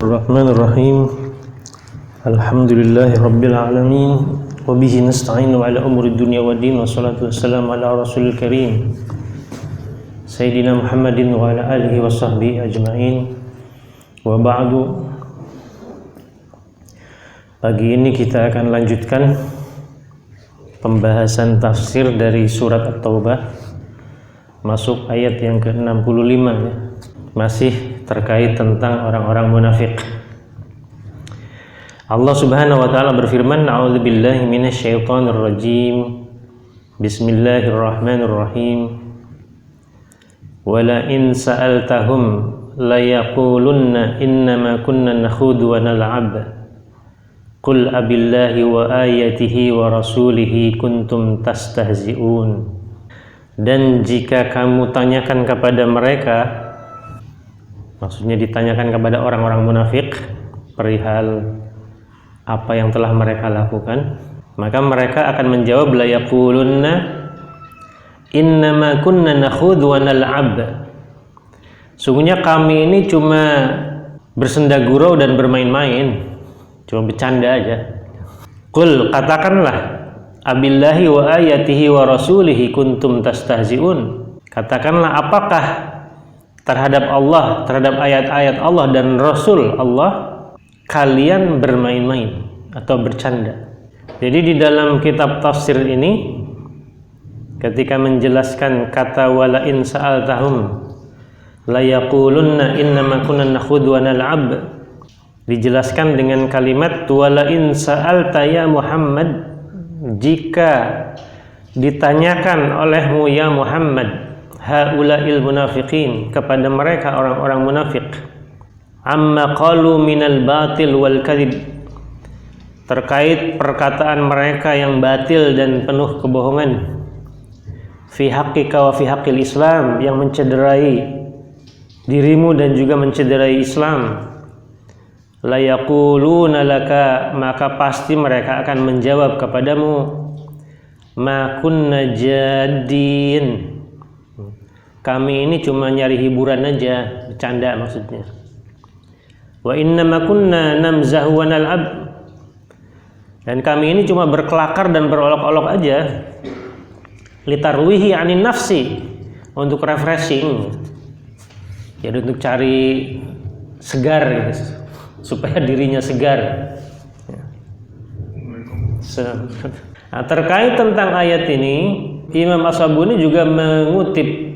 Bismillahirrahmanirrahim. Alhamdulillahi rabbil alamin wa bihi nasta'inu ala umuri dunya waddin wassalatu wassalamu ala rasulil karim Sayyidina Muhammadin wa ala alihi wa sahbihi ajma'in. Wa ba'du. Pagi ini kita akan lanjutkan pembahasan tafsir dari surat At-Taubah, masuk ayat yang ke-65 ya. Masih terkait tentang orang-orang munafik. Allah Subhanahu wa taala berfirman, "A'udzubillahi minasyaitonir rajim. Bismillahirrahmanirrahim. Wala in sa'altahum la yaqulunna innama kunna nakhudu wa nal'ab. Qul abillahi wa ayatihi wa rasulihi kuntum tastahzi'un." Dan jika kamu tanyakan kepada mereka, maksudnya ditanyakan kepada orang-orang munafik perihal apa yang telah mereka lakukan, maka mereka akan menjawab, la yaqulunna innama kunna nakhudhu wa nal'ab. Sungguhnya kami ini cuma bersenda gurau dan bermain-main, cuma bercanda aja. Qul, katakanlah, abillahi wa ayatihi wa rasulihi kuntum tastahzi'un. Katakanlah, apakah terhadap Allah, terhadap ayat-ayat Allah dan Rasul Allah kalian bermain-main atau bercanda. Jadi di dalam kitab tafsir ini ketika menjelaskan kata wala in sa'altahum la yaqulunna innama kunna nakhudhu wa nal'ab, dijelaskan dengan kalimat wala in sa'alta ya Muhammad, jika ditanyakan olehmu ya Muhammad, haula'il munafiqin, kepada mereka orang-orang munafik, amma qalu minal batil wal kadhib, terkait perkataan mereka yang batil dan penuh kebohongan, fi haqqika wa fi haqqil Islam, yang mencederai dirimu dan juga mencederai Islam, la yaquluna laka, maka pasti mereka akan menjawab kepadamu, ma kunna jadin, kami ini cuma nyari hiburan aja, bercanda maksudnya. Wa innama kunna namzahu wa nal'ab, dan kami ini cuma berkelakar dan berolok-olok aja, litarwihi anin nafsi, untuk refreshing, jadi untuk cari segar gitu, supaya dirinya segar. Nah, terkait tentang ayat ini, Imam As-Sabuni juga mengutip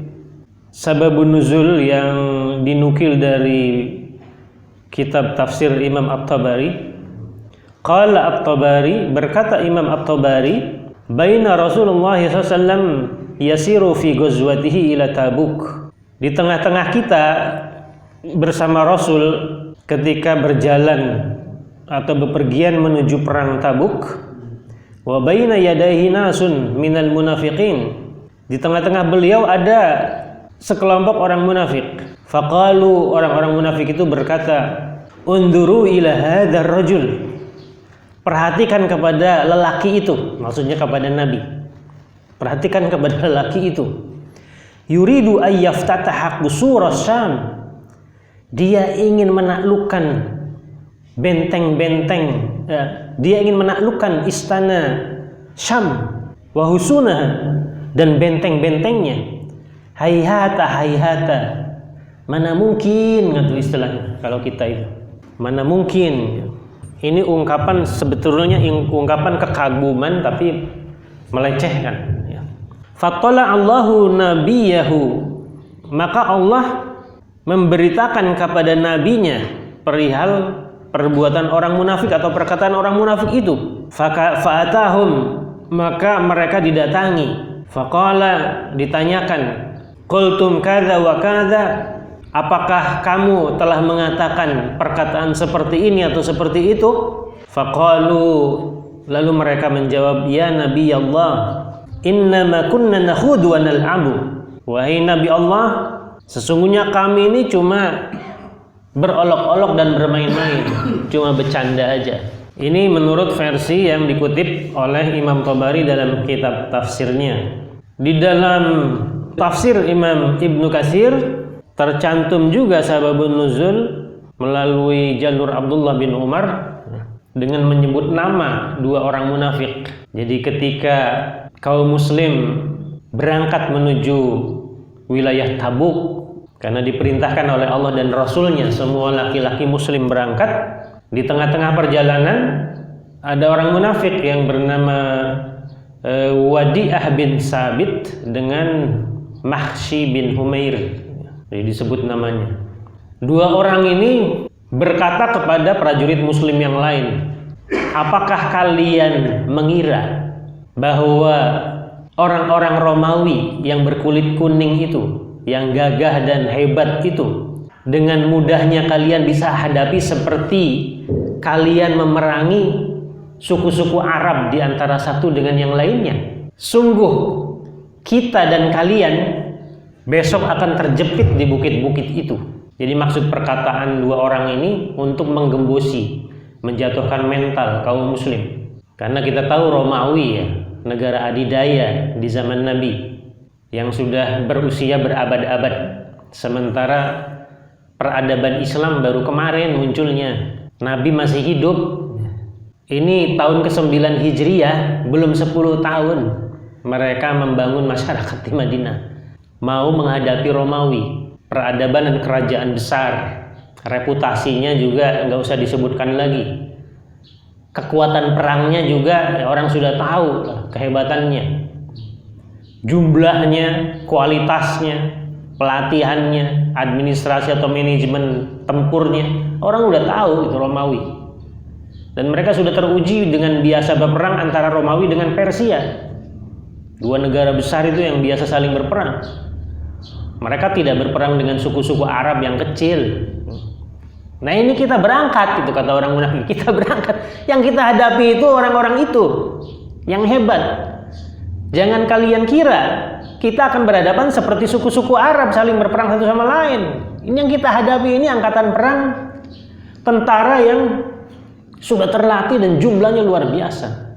sababun nuzul yang dinukil dari kitab tafsir Imam At-Tabari. Qala At-Tabari, berkata Imam At-Tabari, baina Rasulullah SAW yasiru fi ghazwatihi ila Tabuk, di tengah-tengah kita bersama Rasul ketika berjalan atau bepergian menuju perang Tabuk, wa baina yadayhi nasun minal munafiqin, di tengah-tengah beliau ada sekelompok orang munafik. Faqalu, orang-orang munafik itu berkata, unduru ila hadzal rajul, perhatikan kepada lelaki itu, maksudnya kepada Nabi. Perhatikan kepada lelaki itu. Yuridu ayyaftataha qusur Syam, dia ingin menaklukkan benteng-benteng, dia ingin menaklukkan istana Syam, wa husunah, dan benteng-bentengnya. Hayhata, hayhata, mana mungkin, ngatu istilahnya kalau kita itu, mana mungkin. Ini ungkapan, sebetulnya ungkapan kekaguman tapi melecehkan ya. Fattala Allahu nabiyahu, maka Allah memberitakan kepada nabinya perihal perbuatan orang munafik atau perkataan orang munafik itu. Fa'atahum, maka mereka didatangi. Faqala, ditanyakan, qultum kadza wa kadza, apakah kamu telah mengatakan perkataan seperti ini atau seperti itu? Faqalu, lalu mereka menjawab, ya Nabi Allah, innama kunna nakhudhu wa nal'abu, wahai Nabi Allah, sesungguhnya kami ini cuma berolok-olok dan bermain-main, cuma bercanda aja. Ini menurut versi yang dikutip oleh Imam Tabari dalam kitab tafsirnya. Di dalam tafsir Imam Ibnu Katsir tercantum juga sababun nuzul melalui jalur Abdullah bin Umar dengan menyebut nama dua orang munafik. Jadi ketika kaum muslim berangkat menuju wilayah Tabuk, karena diperintahkan oleh Allah dan Rasulnya semua laki-laki muslim berangkat, di tengah-tengah perjalanan ada orang munafik yang bernama Wadi'ah bin Sabit dengan Mahshi bin Humair, jadi disebut namanya. Dua orang ini berkata kepada prajurit muslim yang lain, apakah kalian mengira bahwa orang-orang Romawi yang berkulit kuning itu, yang gagah dan hebat itu, dengan mudahnya kalian bisa hadapi seperti kalian memerangi suku-suku Arab di antara satu dengan yang lainnya? Sungguh kita dan kalian besok akan terjepit di bukit-bukit itu. Jadi maksud perkataan dua orang ini untuk menggembosi, menjatuhkan mental kaum muslim. Karena kita tahu Romawi ya, negara adidaya di zaman Nabi yang sudah berusia berabad-abad, sementara peradaban Islam baru kemarin munculnya. Nabi masih hidup. Ini tahun ke-9 Hijriah, belum 10 tahun mereka membangun masyarakat di Madinah, mau menghadapi Romawi, peradaban dan kerajaan besar. Reputasinya juga nggak usah disebutkan lagi. Kekuatan perangnya juga orang sudah tahu kehebatannya, jumlahnya, kualitasnya, pelatihannya, administrasi atau manajemen tempurnya, orang udah tahu itu Romawi. Dan mereka sudah teruji dengan biasa berperang antara Romawi dengan Persia, dua negara besar itu yang biasa saling berperang. Mereka tidak berperang dengan suku-suku Arab yang kecil. Nah ini kita berangkat, gitu kata orang munafik, kita berangkat. Yang kita hadapi itu orang-orang itu yang hebat. Jangan kalian kira kita akan berhadapan seperti suku-suku Arab saling berperang satu sama lain. Ini yang kita hadapi, ini angkatan perang tentara yang sudah terlatih dan jumlahnya luar biasa.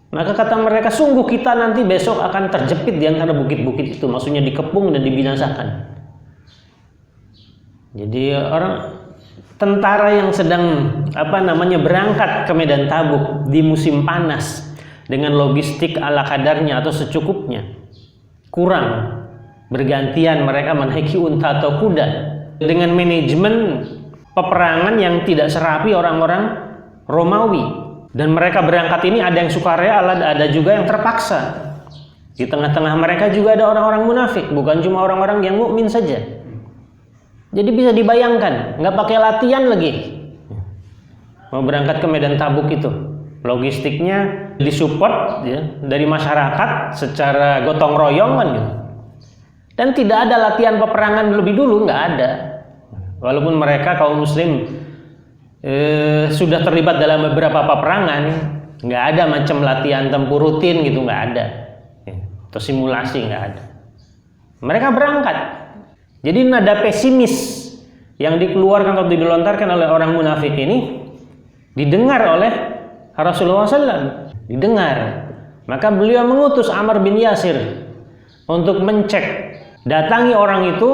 Maka kata mereka, sungguh kita nanti besok akan terjepit di antara bukit-bukit itu, maksudnya dikepung dan dibinasakan. Jadi orang tentara yang sedang berangkat ke medan Tabuk di musim panas dengan logistik ala kadarnya atau secukupnya, kurang, bergantian mereka menaiki unta atau kuda dengan manajemen peperangan yang tidak serapi orang-orang Romawi. Dan mereka berangkat ini ada yang sukarela, ada juga yang terpaksa. Di tengah-tengah mereka juga ada orang-orang munafik, bukan cuma orang-orang yang mukmin saja. Jadi bisa dibayangkan, nggak pakai latihan lagi, mau berangkat ke medan Tabuk itu, logistiknya disupport ya, dari masyarakat secara gotong royong kan gitu. Dan tidak ada latihan peperangan lebih dulu, nggak ada. Walaupun mereka kaum muslim sudah terlibat dalam beberapa peperangan, nggak ada macam latihan tempur rutin gitu, nggak ada, atau simulasi nggak ada. Mereka berangkat. Jadi nada pesimis yang dikeluarkan atau dilontarkan oleh orang munafik ini didengar oleh Rasulullah SAW, didengar. Maka beliau mengutus Ammar bin Yasir untuk mencek, datangi orang itu,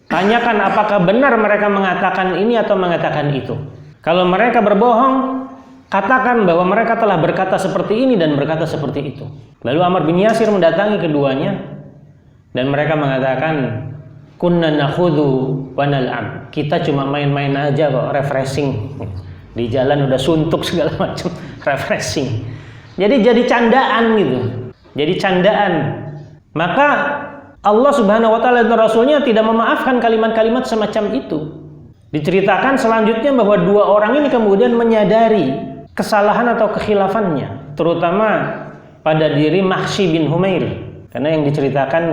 tanyakan apakah benar mereka mengatakan ini atau mengatakan itu. Kalau mereka berbohong, katakan bahwa mereka telah berkata seperti ini dan berkata seperti itu. Lalu Ammar bin Yasir mendatangi keduanya dan mereka mengatakan, kunna nakhudhu wa nal'ab. Kita cuma main-main aja kok, refreshing. Di jalan udah suntuk segala macam, refreshing. Jadi candaan gitu. Jadi candaan. Maka Allah Subhanahu wa taala dan Rasulnya tidak memaafkan kalimat-kalimat semacam itu. Diceritakan selanjutnya bahwa dua orang ini kemudian menyadari kesalahan atau kekhilafannya, terutama pada diri Mahshi bin Humair. Karena yang diceritakan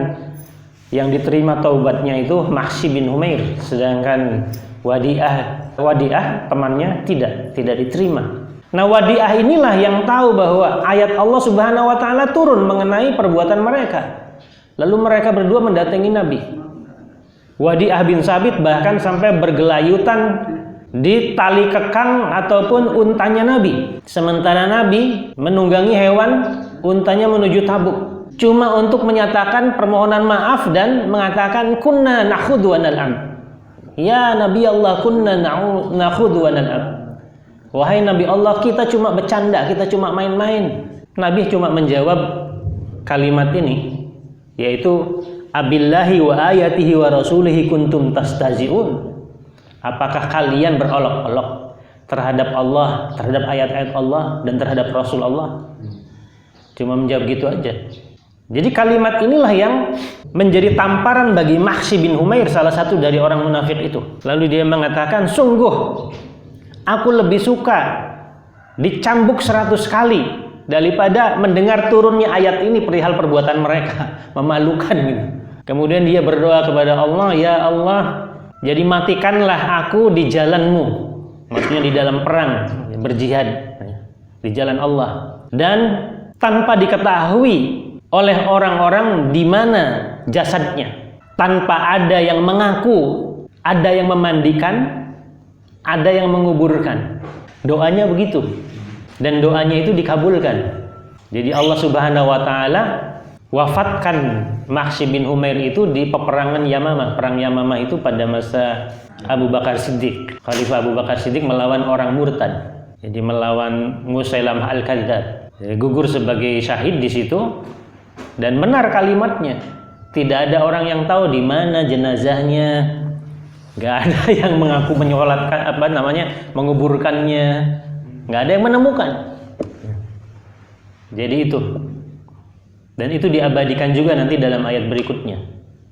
yang diterima taubatnya itu Mahshi bin Humair, sedangkan Wadi'ah temannya tidak diterima. Nah, Wadi'ah inilah yang tahu bahwa ayat Allah Subhanahu wa taala turun mengenai perbuatan mereka. Lalu mereka berdua mendatangi Nabi. Wadi'ah bin Sabit bahkan sampai bergelayutan di tali kekang ataupun untanya Nabi. Sementara Nabi menunggangi hewan untanya menuju Tabuk, cuma untuk menyatakan permohonan maaf dan mengatakan kunna nakhudhu wa nal'am. Ya Nabi Allah, kunna nakhudhu wa nal'ab. Wahai Nabi Allah, kita cuma bercanda, kita cuma main-main. Nabi cuma menjawab kalimat ini, yaitu abillahi wa ayatihi wa rasulihi kuntum tastahzi'un. Apakah kalian berolok-olok terhadap Allah, terhadap ayat-ayat Allah dan terhadap Rasul Allah? Cuma menjawab gitu aja. Jadi kalimat inilah yang menjadi tamparan bagi Mahsi bin Humair, salah satu dari orang munafik itu. Lalu dia mengatakan, sungguh aku lebih suka dicambuk 100 kali daripada mendengar turunnya ayat ini perihal perbuatan mereka. Memalukan gitu. Kemudian dia berdoa kepada Allah, ya Allah, jadi matikanlah aku di jalanmu. Maksudnya di dalam perang, berjihad di jalan Allah. Dan tanpa diketahui oleh orang-orang di mana jasadnya, tanpa ada yang mengaku, ada yang memandikan, ada yang menguburkan. Doanya begitu, dan doanya itu dikabulkan. Jadi Allah Subhanahu wa taala wafatkan Mahsi bin Humair itu di peperangan Yamamah. Perang Yamamah itu pada masa Abu Bakar Siddiq. Khalifah Abu Bakar Siddiq melawan orang murtad. Jadi melawan Musailamah al-Kadzdzab. Jadi gugur sebagai syahid di situ. Dan benar kalimatnya, tidak ada orang yang tahu di mana jenazahnya, nggak ada yang mengaku menyolatkan menguburkannya, nggak ada yang menemukan. Jadi itu, dan itu diabadikan juga nanti dalam ayat berikutnya.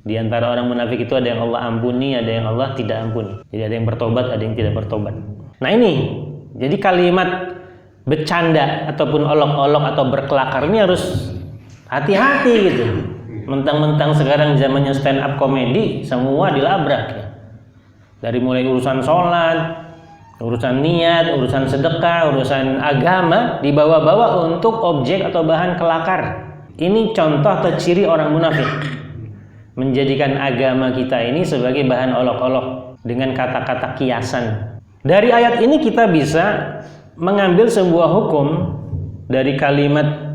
Di antara orang munafik itu ada yang Allah ampuni, ada yang Allah tidak ampuni. Jadi ada yang bertobat, ada yang tidak bertobat. Nah ini, jadi kalimat bercanda ataupun olok-olok atau berkelakar ini harus hati-hati gitu. Mentang-mentang sekarang zamannya stand up komedi, semua dilabrak ya. Dari mulai urusan sholat, urusan niat, urusan sedekah, urusan agama dibawa-bawa untuk objek atau bahan kelakar. Ini contoh atau ciri orang munafik, menjadikan agama kita ini sebagai bahan olok-olok dengan kata-kata kiasan. Dari ayat ini kita bisa mengambil sebuah hukum dari kalimat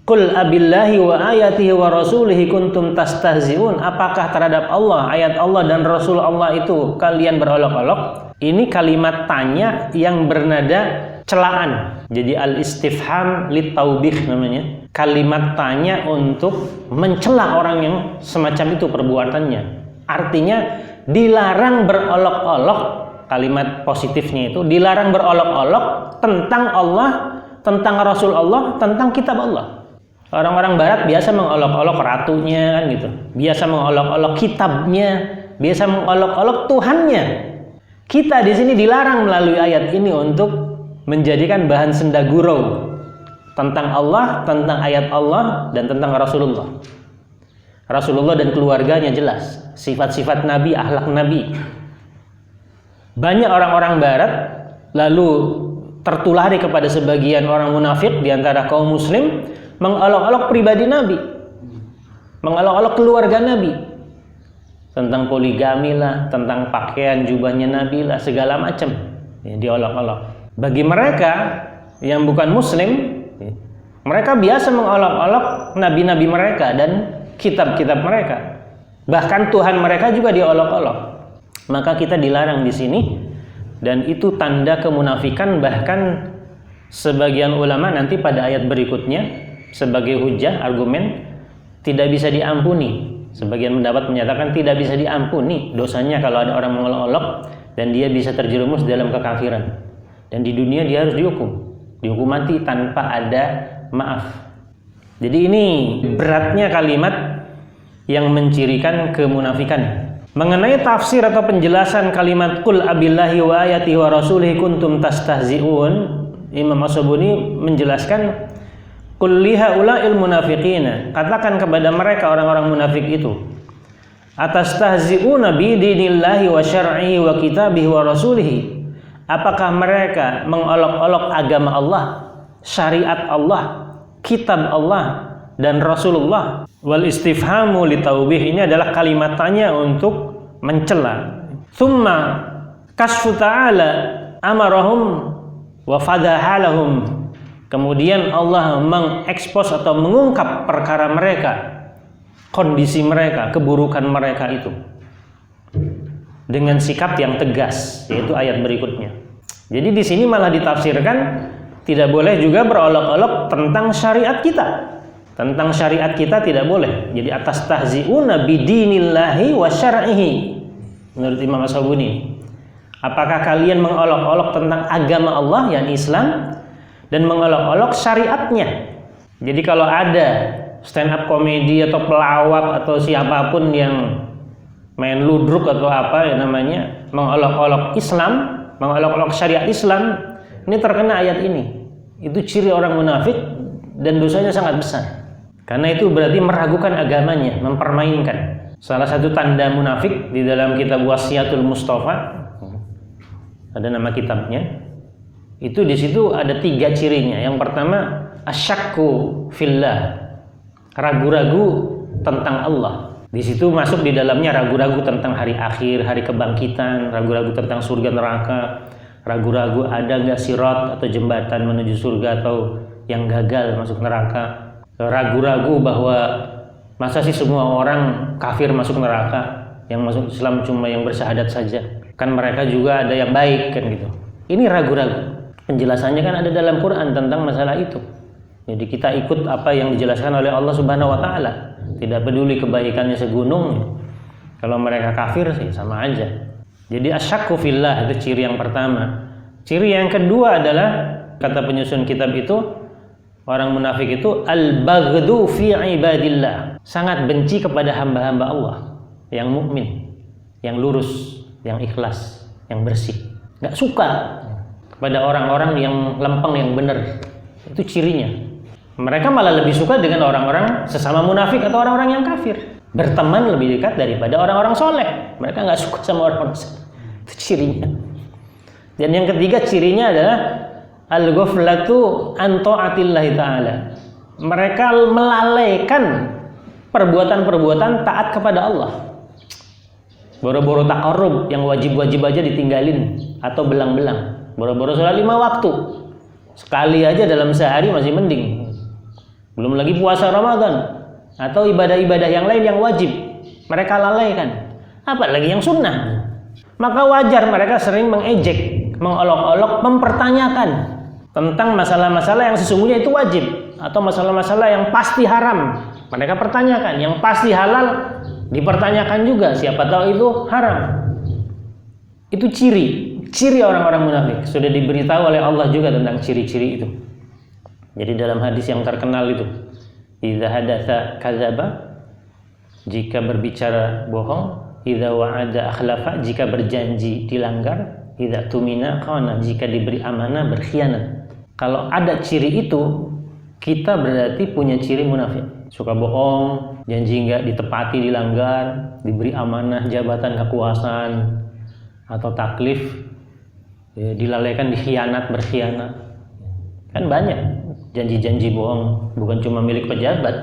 Qul abillahi wa ayatihi wa rasulihi kuntum tastahzi'un. Apakah terhadap Allah, ayat Allah dan Rasul Allah itu kalian berolok-olok? Ini kalimat tanya yang bernada celaan. Jadi al-istifham litaubih namanya. Kalimat tanya untuk mencela orang yang semacam itu perbuatannya. Artinya dilarang berolok-olok. Kalimat positifnya itu dilarang berolok-olok tentang Allah, tentang Rasul Allah, tentang kitab Allah. Orang-orang barat biasa mengolok-olok ratunya kan gitu. Biasa mengolok-olok kitabnya, biasa mengolok-olok Tuhannya. Kita di sini dilarang melalui ayat ini untuk menjadikan bahan senda gurau tentang Allah, tentang ayat Allah dan tentang Rasulullah. Rasulullah dan keluarganya jelas, sifat-sifat Nabi, akhlak Nabi. Banyak orang-orang barat lalu tertulari kepada sebagian orang munafik di antara kaum muslim, mengolok-olok pribadi Nabi, mengolok-olok keluarga Nabi, tentang poligami lah, tentang pakaian jubahnya Nabi lah, segala macam ya, diolok-olok. Bagi mereka yang bukan muslim, ya, mereka biasa mengolok-olok nabi-nabi mereka dan kitab-kitab mereka, bahkan Tuhan mereka juga diolok-olok. Maka kita dilarang di sini, dan itu tanda kemunafikan. Bahkan sebagian ulama nanti pada ayat berikutnya sebagai hujah, argumen, tidak bisa diampuni. Sebagian pendapat menyatakan tidak bisa diampuni dosanya kalau ada orang mengolok-olok, dan dia bisa terjerumus dalam kekafiran. Dan di dunia dia harus dihukum mati tanpa ada maaf. Jadi ini beratnya kalimat yang mencirikan kemunafikan. Mengenai tafsir atau penjelasan kalimat Qul abillahi wa ayatihi wa rasulihi kuntum tastahzi'un, Imam As-Sabuni menjelaskan, Qul lihaula'il munafiqina, katakan kepada mereka orang-orang munafik itu, atastahzi'una bidinillahi wa syar'ihi wa kitabihi wa rasulihi, apakah mereka mengolok-olok agama Allah, syariat Allah, kitab Allah dan Rasulullah? Wal istifhamu litaubih, ini adalah kalimat tanya untuk mencela. Tsumma kasfu ta'ala amarahum wa fadahalahum, kemudian Allah mengekspos atau mengungkap perkara mereka, kondisi mereka, keburukan mereka itu. dengan sikap yang tegas, yaitu ayat berikutnya. Jadi di sini malah ditafsirkan tidak boleh juga berolok-olok tentang syariat kita. Tentang syariat kita tidak boleh. Jadi atas tahzi'una bidinillahi wa syar'ihi. Menurut Imam As-Sabuni, apakah kalian mengolok-olok tentang agama Allah yang Islam dan mengolok-olok syariatnya? Jadi kalau ada stand up komedi atau pelawak atau siapapun yang main ludruk atau apa ya namanya, mengolok-olok Islam, mengolok-olok syariat Islam, ini terkena ayat ini. Itu ciri orang munafik dan dosanya sangat besar. Karena itu berarti meragukan agamanya, mempermainkan. Salah satu tanda munafik di dalam kitab Wasiyatul Mustafa, ada nama kitabnya. Itu di situ ada 3 cirinya. Yang pertama, asyakku fillah, ragu-ragu tentang Allah. Di situ masuk di dalamnya ragu-ragu tentang hari akhir, hari kebangkitan, ragu-ragu tentang surga neraka, ragu-ragu ada nggak sirat atau jembatan menuju surga atau yang gagal masuk neraka, ragu-ragu bahwa masa sih semua orang kafir masuk neraka, yang masuk Islam cuma yang bersyahadat saja, kan mereka juga ada yang baik kan gitu. Ini ragu-ragu. Penjelasannya kan ada dalam Quran tentang masalah itu. Jadi kita ikut apa yang dijelaskan oleh Allah Subhanahu wa taala. Tidak peduli kebaikannya segunung. Kalau mereka kafir sih sama aja. Jadi asyakku fillah itu ciri yang pertama. Ciri yang kedua adalah kata penyusun kitab itu, orang munafik itu al-baghdu fi ibadillah. Sangat benci kepada hamba-hamba Allah yang mukmin, yang lurus, yang ikhlas, yang bersih. Enggak suka kepada orang-orang yang lempeng, yang benar. Itu cirinya. Mereka malah lebih suka dengan orang-orang sesama munafik atau orang-orang yang kafir. Berteman lebih dekat daripada orang-orang soleh. Mereka nggak suka sama orang-orang soleh. Itu cirinya. Dan yang ketiga cirinya adalah al-ghaflatu an ta'atillahi ta'ala. Mereka melalaikan perbuatan-perbuatan taat kepada Allah. Boro-boro taqarrub yang wajib-wajib aja ditinggalin atau belang-belang. Boro-boro sholat 5 waktu. Sekali aja dalam sehari masih mending. Belum lagi puasa Ramadan atau ibadah-ibadah yang lain yang wajib, mereka lalaikan. Apalagi yang sunnah. Maka wajar mereka sering mengejek, mengolok-olok, mempertanyakan tentang masalah-masalah yang sesungguhnya itu wajib atau masalah-masalah yang pasti haram. Mereka pertanyakan, yang pasti halal dipertanyakan juga, siapa tahu itu haram. Itu ciri orang-orang munafik. Sudah diberitahu oleh Allah juga tentang ciri-ciri itu. Jadi dalam hadis yang terkenal itu, idza hadatsa kadzaba, jika berbicara bohong, idza wa'ada akhlafa, jika berjanji dilanggar, idza tumina khana, jika diberi amanah berkhianat. Kalau ada ciri itu, kita berarti punya ciri munafik. Suka bohong, janji enggak ditepati, dilanggar, diberi amanah jabatan kekuasaan atau taklif, dilalaikan, dikhianat, berkhianat. Kan banyak janji-janji bohong, bukan cuma milik pejabat,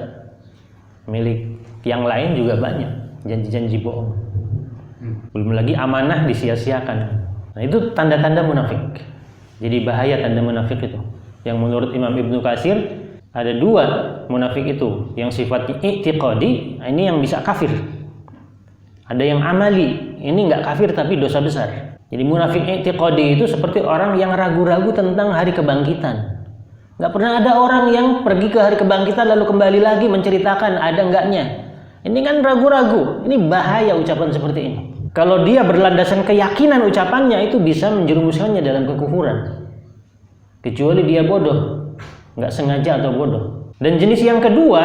milik yang lain juga banyak janji-janji bohong. Belum lagi amanah disia-siakan. Nah itu tanda-tanda munafik. Jadi bahaya tanda munafik itu. Yang menurut Imam Ibnu Katsir ada 2 munafik itu, yang sifatnya i'tiqadi, ini yang bisa kafir. Ada yang amali, ini nggak kafir tapi dosa besar. Jadi munafik i'tiqadi itu seperti orang yang ragu-ragu tentang hari kebangkitan. Nggak pernah ada orang yang pergi ke hari kebangkitan lalu kembali lagi menceritakan ada enggaknya. Ini kan ragu-ragu. Ini bahaya ucapan seperti ini. Kalau dia berlandasan keyakinan ucapannya, itu bisa menjerumuskannya dalam kekufuran. Kecuali dia bodoh, nggak sengaja atau bodoh. Dan jenis yang kedua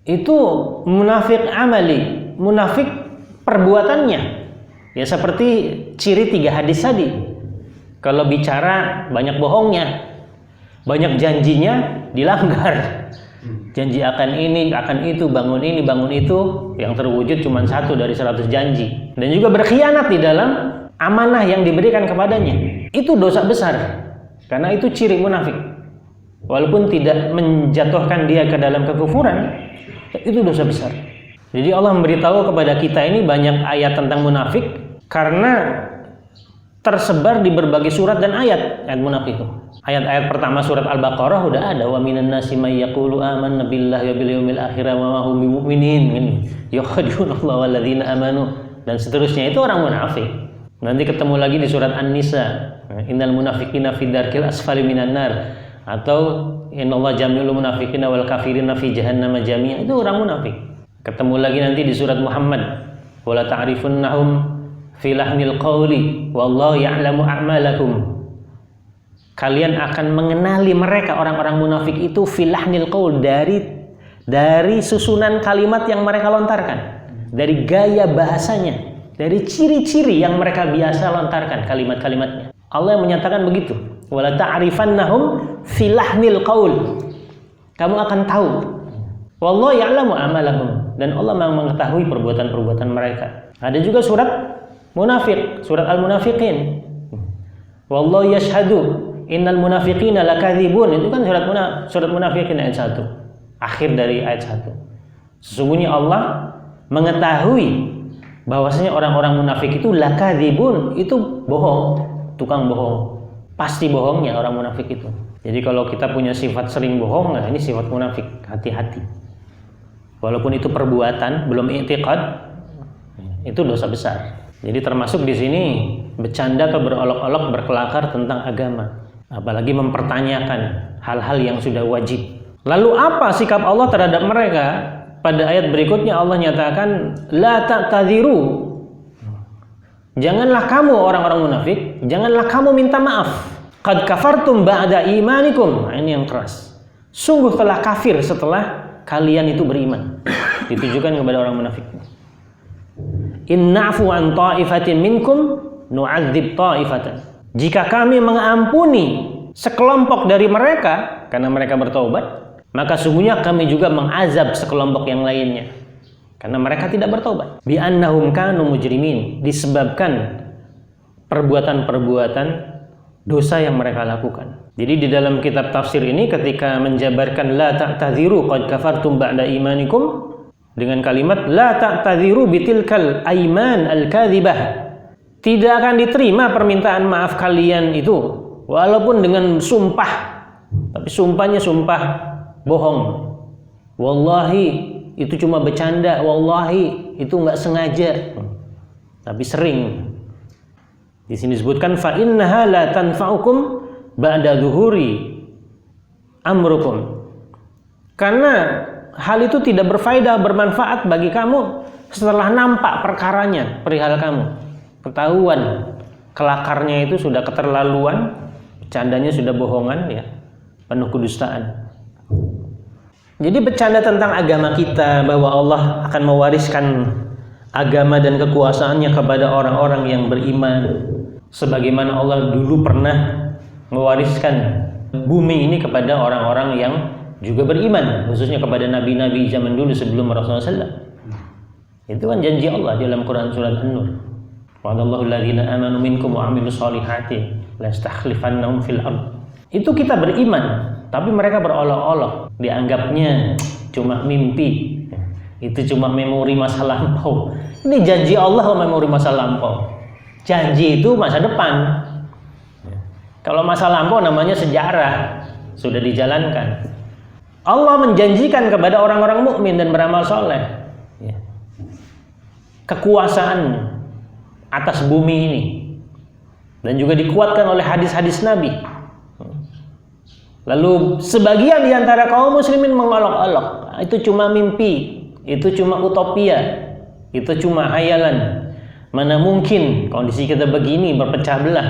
itu munafik amali, munafik perbuatannya. Ya seperti ciri 3 hadis tadi. Kalau bicara banyak bohongnya, banyak janjinya dilanggar. Janji akan ini, akan itu, bangun ini, bangun itu, yang terwujud cuma 1 dari 100 janji. Dan juga berkhianat di dalam amanah yang diberikan kepadanya. Itu dosa besar. Karena itu ciri munafik. Walaupun tidak menjatuhkan dia ke dalam kekufuran, itu dosa besar. Jadi Allah memberitahu kepada kita ini banyak ayat tentang munafik karena tersebar di berbagai surat dan ayat munafik itu. Ayat-ayat pertama surat Al-Baqarah udah ada, wa minan nasi may yaqulu amanna billahi wa bil yaumil akhir wa ma hum bimumin. Yukhadi'unallaha walladzina amanu dan seterusnya itu orang munafik. Nanti ketemu lagi di surat An-Nisa, innal munafiqina fi darkil asfali minan nar, atau innallaha jami'ul munafiqina wal kafirina fi jahannam jami'a, itu orang munafik. Ketemu lagi nanti di surat Muhammad, wala ta'rifunnahum fi lahnil qawli wallahu ya'lamu a'malakum. Kalian akan mengenali mereka orang-orang munafik itu fi lahnil qaul, dari susunan kalimat yang mereka lontarkan, dari gaya bahasanya, dari ciri-ciri yang mereka biasa lontarkan kalimat-kalimatnya. Allah yang menyatakan begitu, wala ta'rifannahum fi lahnil qaul. Kamu akan tahu. Wallahu ya'lamu a'malahum, dan Allah mengetahui perbuatan-perbuatan mereka. Ada juga surat munafik, surat Al-Munafiqin. Wallahu yashhadu innal munafiqina lakadzibun. Itu kan surat Munafiqin ayat 1. Akhir dari ayat 1. Sesungguhnya Allah mengetahui bahwasanya orang-orang munafik itu lakadzibun, itu bohong, tukang bohong. Pasti bohongnya orang munafik itu. Jadi kalau kita punya sifat sering bohong, nah ini sifat munafik, hati-hati. Walaupun itu perbuatan, belum i'tiqad, itu dosa besar. Jadi termasuk di sini bercanda atau berolok-olok, berkelakar tentang agama, apalagi mempertanyakan hal-hal yang sudah wajib. Lalu apa sikap Allah terhadap mereka? Pada ayat berikutnya Allah nyatakan, la ta'tadhiru. Janganlah kamu orang-orang munafik, janganlah kamu minta maaf. Qad kafartum ba'da imanikum. Nah, ini yang keras. Sungguh telah kafir setelah kalian itu beriman. Ditujukan kepada orang munafik. Inna'fu an ta'ifatin minkum nu'adzib ta'ifatan. Jika kami mengampuni sekelompok dari mereka karena mereka bertaubat, maka sungguhnya kami juga mengazab sekelompok yang lainnya karena mereka tidak bertaubat. Bi annahum kanu mujrimin, disebabkan perbuatan-perbuatan dosa yang mereka lakukan. Jadi di dalam kitab tafsir ini ketika menjabarkan la ta'tadhiru qad kafartum ba'da imanikum dengan kalimat la ta'tadhiru bitilkal aiman al-kadzibah, tidak akan diterima permintaan maaf kalian itu walaupun dengan sumpah, tapi sumpahnya sumpah bohong. Wallahi itu cuma bercanda, wallahi itu enggak sengaja, tapi sering. Di sini disebutkan fa innaha la tanfa'ukum ba'da zuhuri amrukum, karena hal itu tidak berfaedah, bermanfaat bagi kamu setelah nampak perkaranya, perihal kamu. Ketahuan kelakarnya itu sudah keterlaluan, bercandanya sudah bohongan, ya, penuh kedustaan. Jadi bercanda tentang agama kita, bahwa Allah akan mewariskan agama dan kekuasaannya kepada orang-orang yang beriman, sebagaimana Allah dulu pernah mewariskan bumi ini kepada orang-orang yang juga beriman, khususnya kepada nabi-nabi zaman dulu sebelum Rasulullah SAW. Itu kan janji Allah di dalam Quran surat An-Nur. Wa'adallahu alladhina amanu minkum wa 'amilus solihati la yastakhlifannahum fil ardh. Itu kita beriman, tapi mereka berolok-olok, dianggapnya cuma mimpi. Itu cuma memori masa lampau. Ini janji Allah memori masa lampau. Janji itu masa depan. Kalau masa lampau namanya sejarah, sudah dijalankan. Allah menjanjikan kepada orang-orang mukmin dan beramal soleh, ya, kekuasaan atas bumi ini, dan juga dikuatkan oleh hadis-hadis Nabi. Lalu sebagian di antara kaum muslimin mengolok-olok, itu cuma mimpi, itu cuma utopia, itu cuma hayalan. Mana mungkin kondisi kita begini, berpecah belah.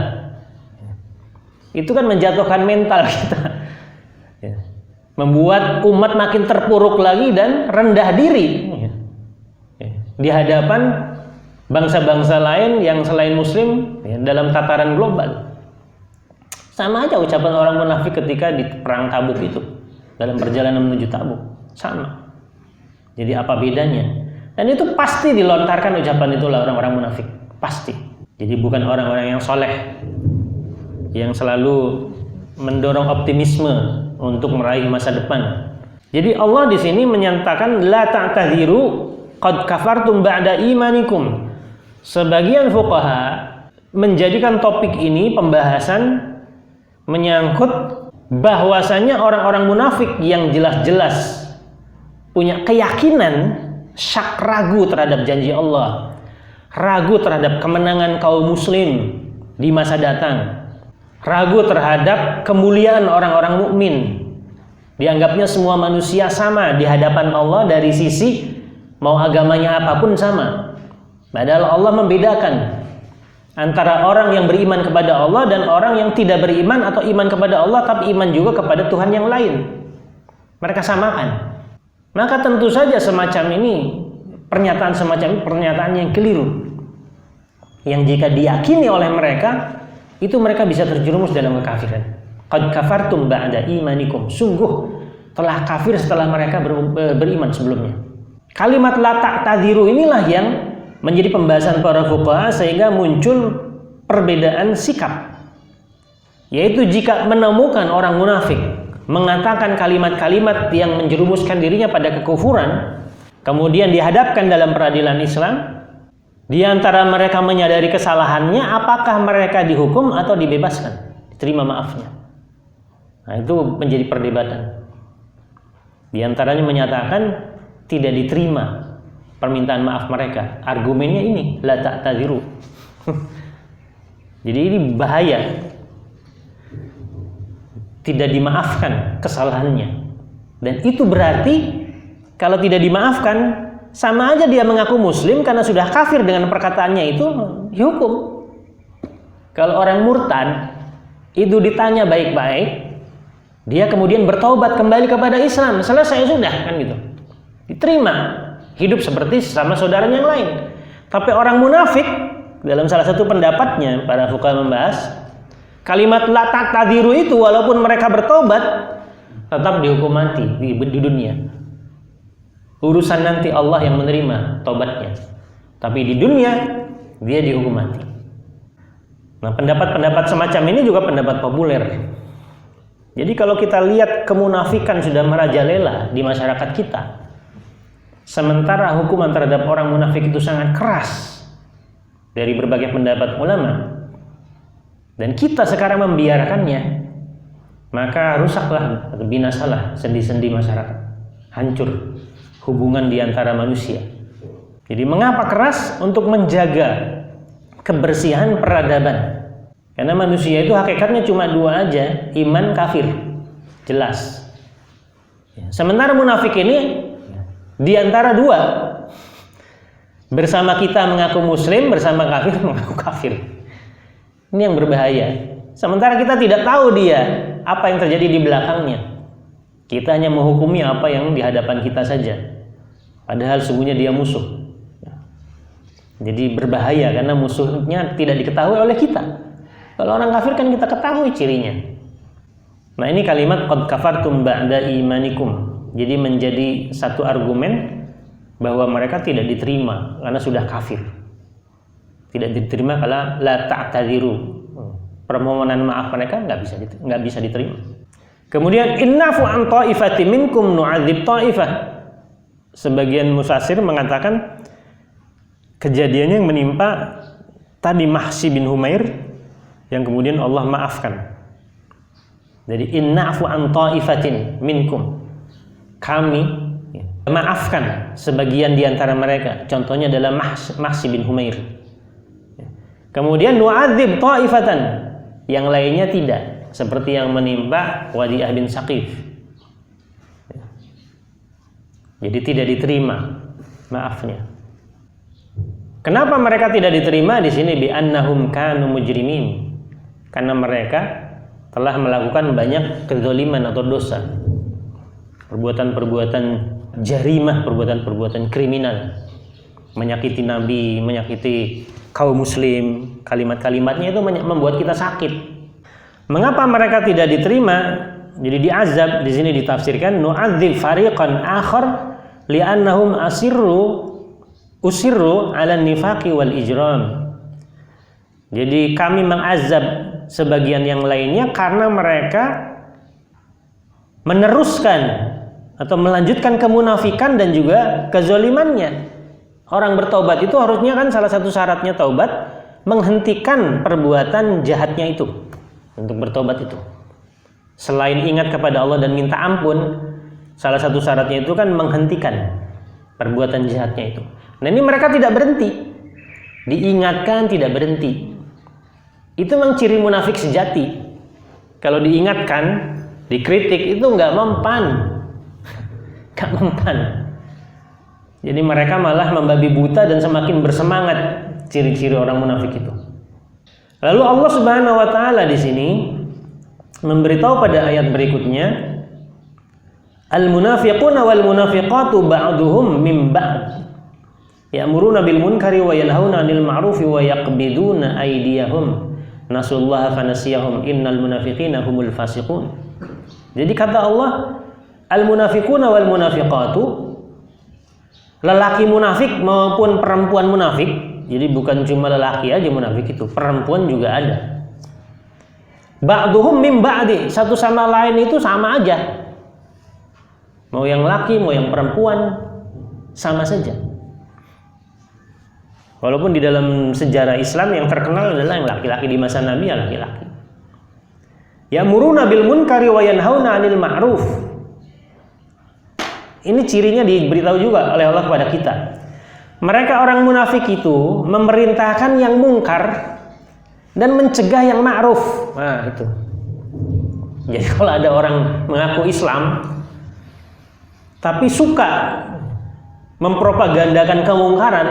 Itu kan menjatuhkan mental kita, ya, membuat umat makin terpuruk lagi dan rendah diri, ya, di hadapan bangsa-bangsa lain yang selain muslim, ya, dalam tataran global. Sama aja ucapan orang munafik ketika di perang Tabuk itu, dalam perjalanan menuju Tabuk, sama. Jadi apa bedanya? Dan itu pasti dilontarkan ucapan itu oleh orang-orang munafik, pasti. Jadi bukan orang-orang yang soleh, yang selalu mendorong optimisme untuk meraih masa depan. Jadi Allah di sini menyatakan la ta'tadhiru qad kafartum ba'da imanikum. Sebagian fuqaha menjadikan topik ini pembahasan menyangkut bahwasanya orang-orang munafik yang jelas-jelas punya keyakinan, syak ragu terhadap janji Allah, ragu terhadap kemenangan kaum muslim di masa datang, ragu terhadap kemuliaan orang-orang mukmin. Dianggapnya semua manusia sama di hadapan Allah dari sisi mau agamanya apapun sama. Padahal Allah membedakan antara orang yang beriman kepada Allah dan orang yang tidak beriman atau iman kepada Allah tapi iman juga kepada Tuhan yang lain. Mereka samakan. Maka tentu saja semacam ini, pernyataan semacam ini pernyataan yang keliru. Yang jika diyakini oleh mereka, itu mereka bisa terjerumus dalam kekafiran. Qad kafartum ba'da imanikum. Sungguh telah kafir setelah mereka beriman sebelumnya. Kalimat la ta'tadiru inilah yang menjadi pembahasan para fuqaha sehingga muncul perbedaan sikap. Yaitu jika menemukan orang munafik mengatakan kalimat-kalimat yang menjerumuskan dirinya pada kekufuran, kemudian dihadapkan dalam peradilan Islam, di antara mereka menyadari kesalahannya, apakah mereka dihukum atau dibebaskan, diterima maafnya. Nah, itu menjadi perdebatan. Di antaranya menyatakan tidak diterima permintaan maaf mereka. Argumennya ini, la ta'tadiru. Jadi ini bahaya. Tidak dimaafkan kesalahannya. Dan itu berarti kalau tidak dimaafkan, sama aja dia mengaku muslim karena sudah kafir dengan perkataannya itu, dihukum. Kalau orang murtad itu ditanya baik-baik, dia kemudian bertaubat kembali kepada Islam, selesai sudah, kan gitu. Diterima, hidup seperti sama saudaranya yang lain. Tapi orang munafik, dalam salah satu pendapatnya para fuqaha membahas, kalimat la ta'tadiru itu walaupun mereka bertobat tetap dihukum mati di dunia. Urusan nanti Allah yang menerima taubatnya. Tapi di dunia dia dihukum mati. Nah, pendapat-pendapat semacam ini juga pendapat populer. Jadi kalau kita lihat kemunafikan sudah merajalela di masyarakat kita, sementara hukuman terhadap orang munafik itu sangat keras dari berbagai pendapat ulama, dan kita sekarang membiarkannya, maka rusaklah atau binasalah sendi-sendi masyarakat, hancur hubungan di antara manusia. Jadi mengapa keras? Untuk menjaga kebersihan peradaban. Karena manusia itu hakikatnya cuma dua aja, iman kafir, jelas. Sementara munafik ini di antara dua, bersama kita mengaku muslim, bersama kafir mengaku kafir. Ini yang berbahaya. Sementara kita tidak tahu dia apa yang terjadi di belakangnya. Kita hanya menghukumi apa yang di hadapan kita saja, padahal sesungguhnya dia musuh. Jadi berbahaya karena musuhnya tidak diketahui oleh kita. Kalau orang kafir kan kita ketahui cirinya. Nah, ini kalimat qad kafartum ba'da imanikum. Jadi menjadi satu argumen bahwa mereka tidak diterima karena sudah kafir. Tidak diterima kalau la ta'tadiru. Permohonan maaf mereka nggak bisa diterima. Kemudian innafu an ta'ifati minkum nu'adzib ta'ifah. Sebagian mufassir mengatakan kejadiannya yang menimpa tadi Mahsi bin Humair yang kemudian Allah maafkan. Jadi innafu an ta'ifatin minkum. Kami maafkan sebagian di antara mereka. Contohnya adalah Mahsi bin Humair. Kemudian nu'adzib ta'ifatan, yang lainnya tidak, seperti yang menimpa Wadi'ah bin Saqif. Jadi tidak diterima maafnya. Kenapa mereka tidak diterima? Di sini bi annahum kanu mujrimin. Karena mereka telah melakukan banyak kezaliman atau dosa. Perbuatan-perbuatan jarimah, perbuatan-perbuatan kriminal. Menyakiti Nabi, menyakiti kaum muslim, kalimat-kalimatnya itu membuat kita sakit. Mengapa mereka tidak diterima? Jadi diazab di sini ditafsirkan nu'adzib fariqan akhar li'annahum usirru 'ala nifaqi wal ijram. Jadi kami mengazab sebagian yang lainnya karena mereka meneruskan atau melanjutkan kemunafikan dan juga kezalimannya. Orang bertaubat itu harusnya kan salah satu syaratnya taubat menghentikan perbuatan jahatnya itu. Untuk bertaubat itu selain ingat kepada Allah dan minta ampun, salah satu syaratnya itu kan menghentikan perbuatan jahatnya itu. Nah, ini mereka tidak berhenti. diingatkan tidak berhenti. Itu memang ciri munafik sejati. Kalau diingatkan, dikritik itu nggak mempan. Nggak mempan. Jadi mereka malah membabi buta dan semakin bersemangat, ciri-ciri orang munafik itu. Lalu Allah Subhanahu wa taala di sini memberitahu pada ayat berikutnya, al-munafiquna wal munafiqatu ba'duhum min ba'd ya'muruna bil munkari wa yanhauna 'anil ma'rufi wa yaqbiduna aydiyahum nasullaha fanasiyahum innal munafiqina humul fasiqun. Jadi kata Allah, al-munafiquna wal munafiqatu, lelaki munafik maupun perempuan munafik. Jadi bukan cuma lelaki aja munafik itu, perempuan juga ada. Ba'duhum min ba'di, satu sama lain itu sama aja. Mau yang laki, mau yang perempuan, sama saja. Walaupun di dalam sejarah Islam yang terkenal adalah yang laki-laki di masa Nabi ya laki-laki. Ya'muruna bil munkari wa yanhauna 'anil ma'ruf. Ini cirinya diberitahu juga oleh Allah kepada kita. Mereka orang munafik itu memerintahkan yang mungkar dan mencegah yang ma'ruf. Nah, itu. Jadi kalau ada orang mengaku Islam tapi suka mempropagandakan kemungkaran,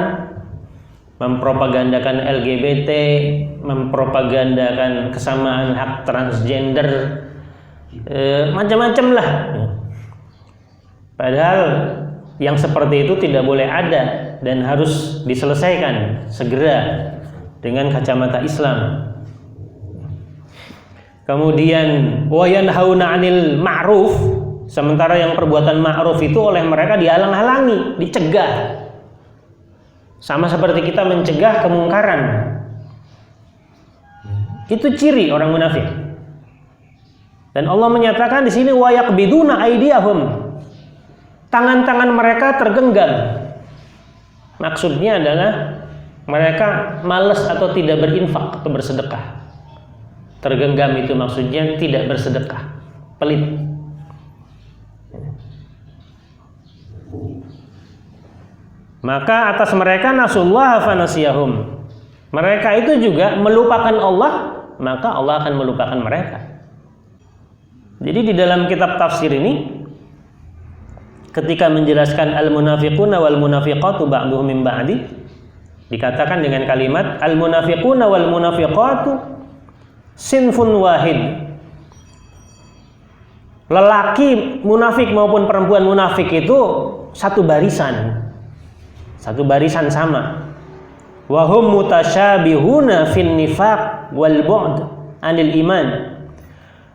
mempropagandakan LGBT, mempropagandakan kesamaan hak transgender, macam-macam lah. Padahal yang seperti itu tidak boleh ada dan harus diselesaikan segera dengan kacamata Islam. Kemudian wa yanhauna 'anil ma'ruf, sementara yang perbuatan ma'ruf itu oleh mereka dihalang-halangi, dicegah. Sama seperti kita mencegah kemungkaran. Itu ciri orang munafik. Dan Allah menyatakan di sini wa yaqbiduna aydiyahum. Tangan-tangan mereka tergenggam. Maksudnya adalah mereka malas atau tidak berinfak atau bersedekah. Tergenggam itu maksudnya tidak bersedekah, pelit. Maka atas mereka nasullaha fanasiyahum. Mereka itu juga melupakan Allah, maka Allah akan melupakan mereka. Jadi di dalam kitab tafsir ini ketika menjelaskan al-munafiquna wal munafiqatu ba'duhum min ba'di, dikatakan dengan kalimat al-munafiquna wal munafiqatu sinfun wahid. Lelaki munafik maupun perempuan munafik itu satu barisan. Satu barisan sama. Wa hum mutasyabihuna fin nifaq wal bu'd 'anil iman.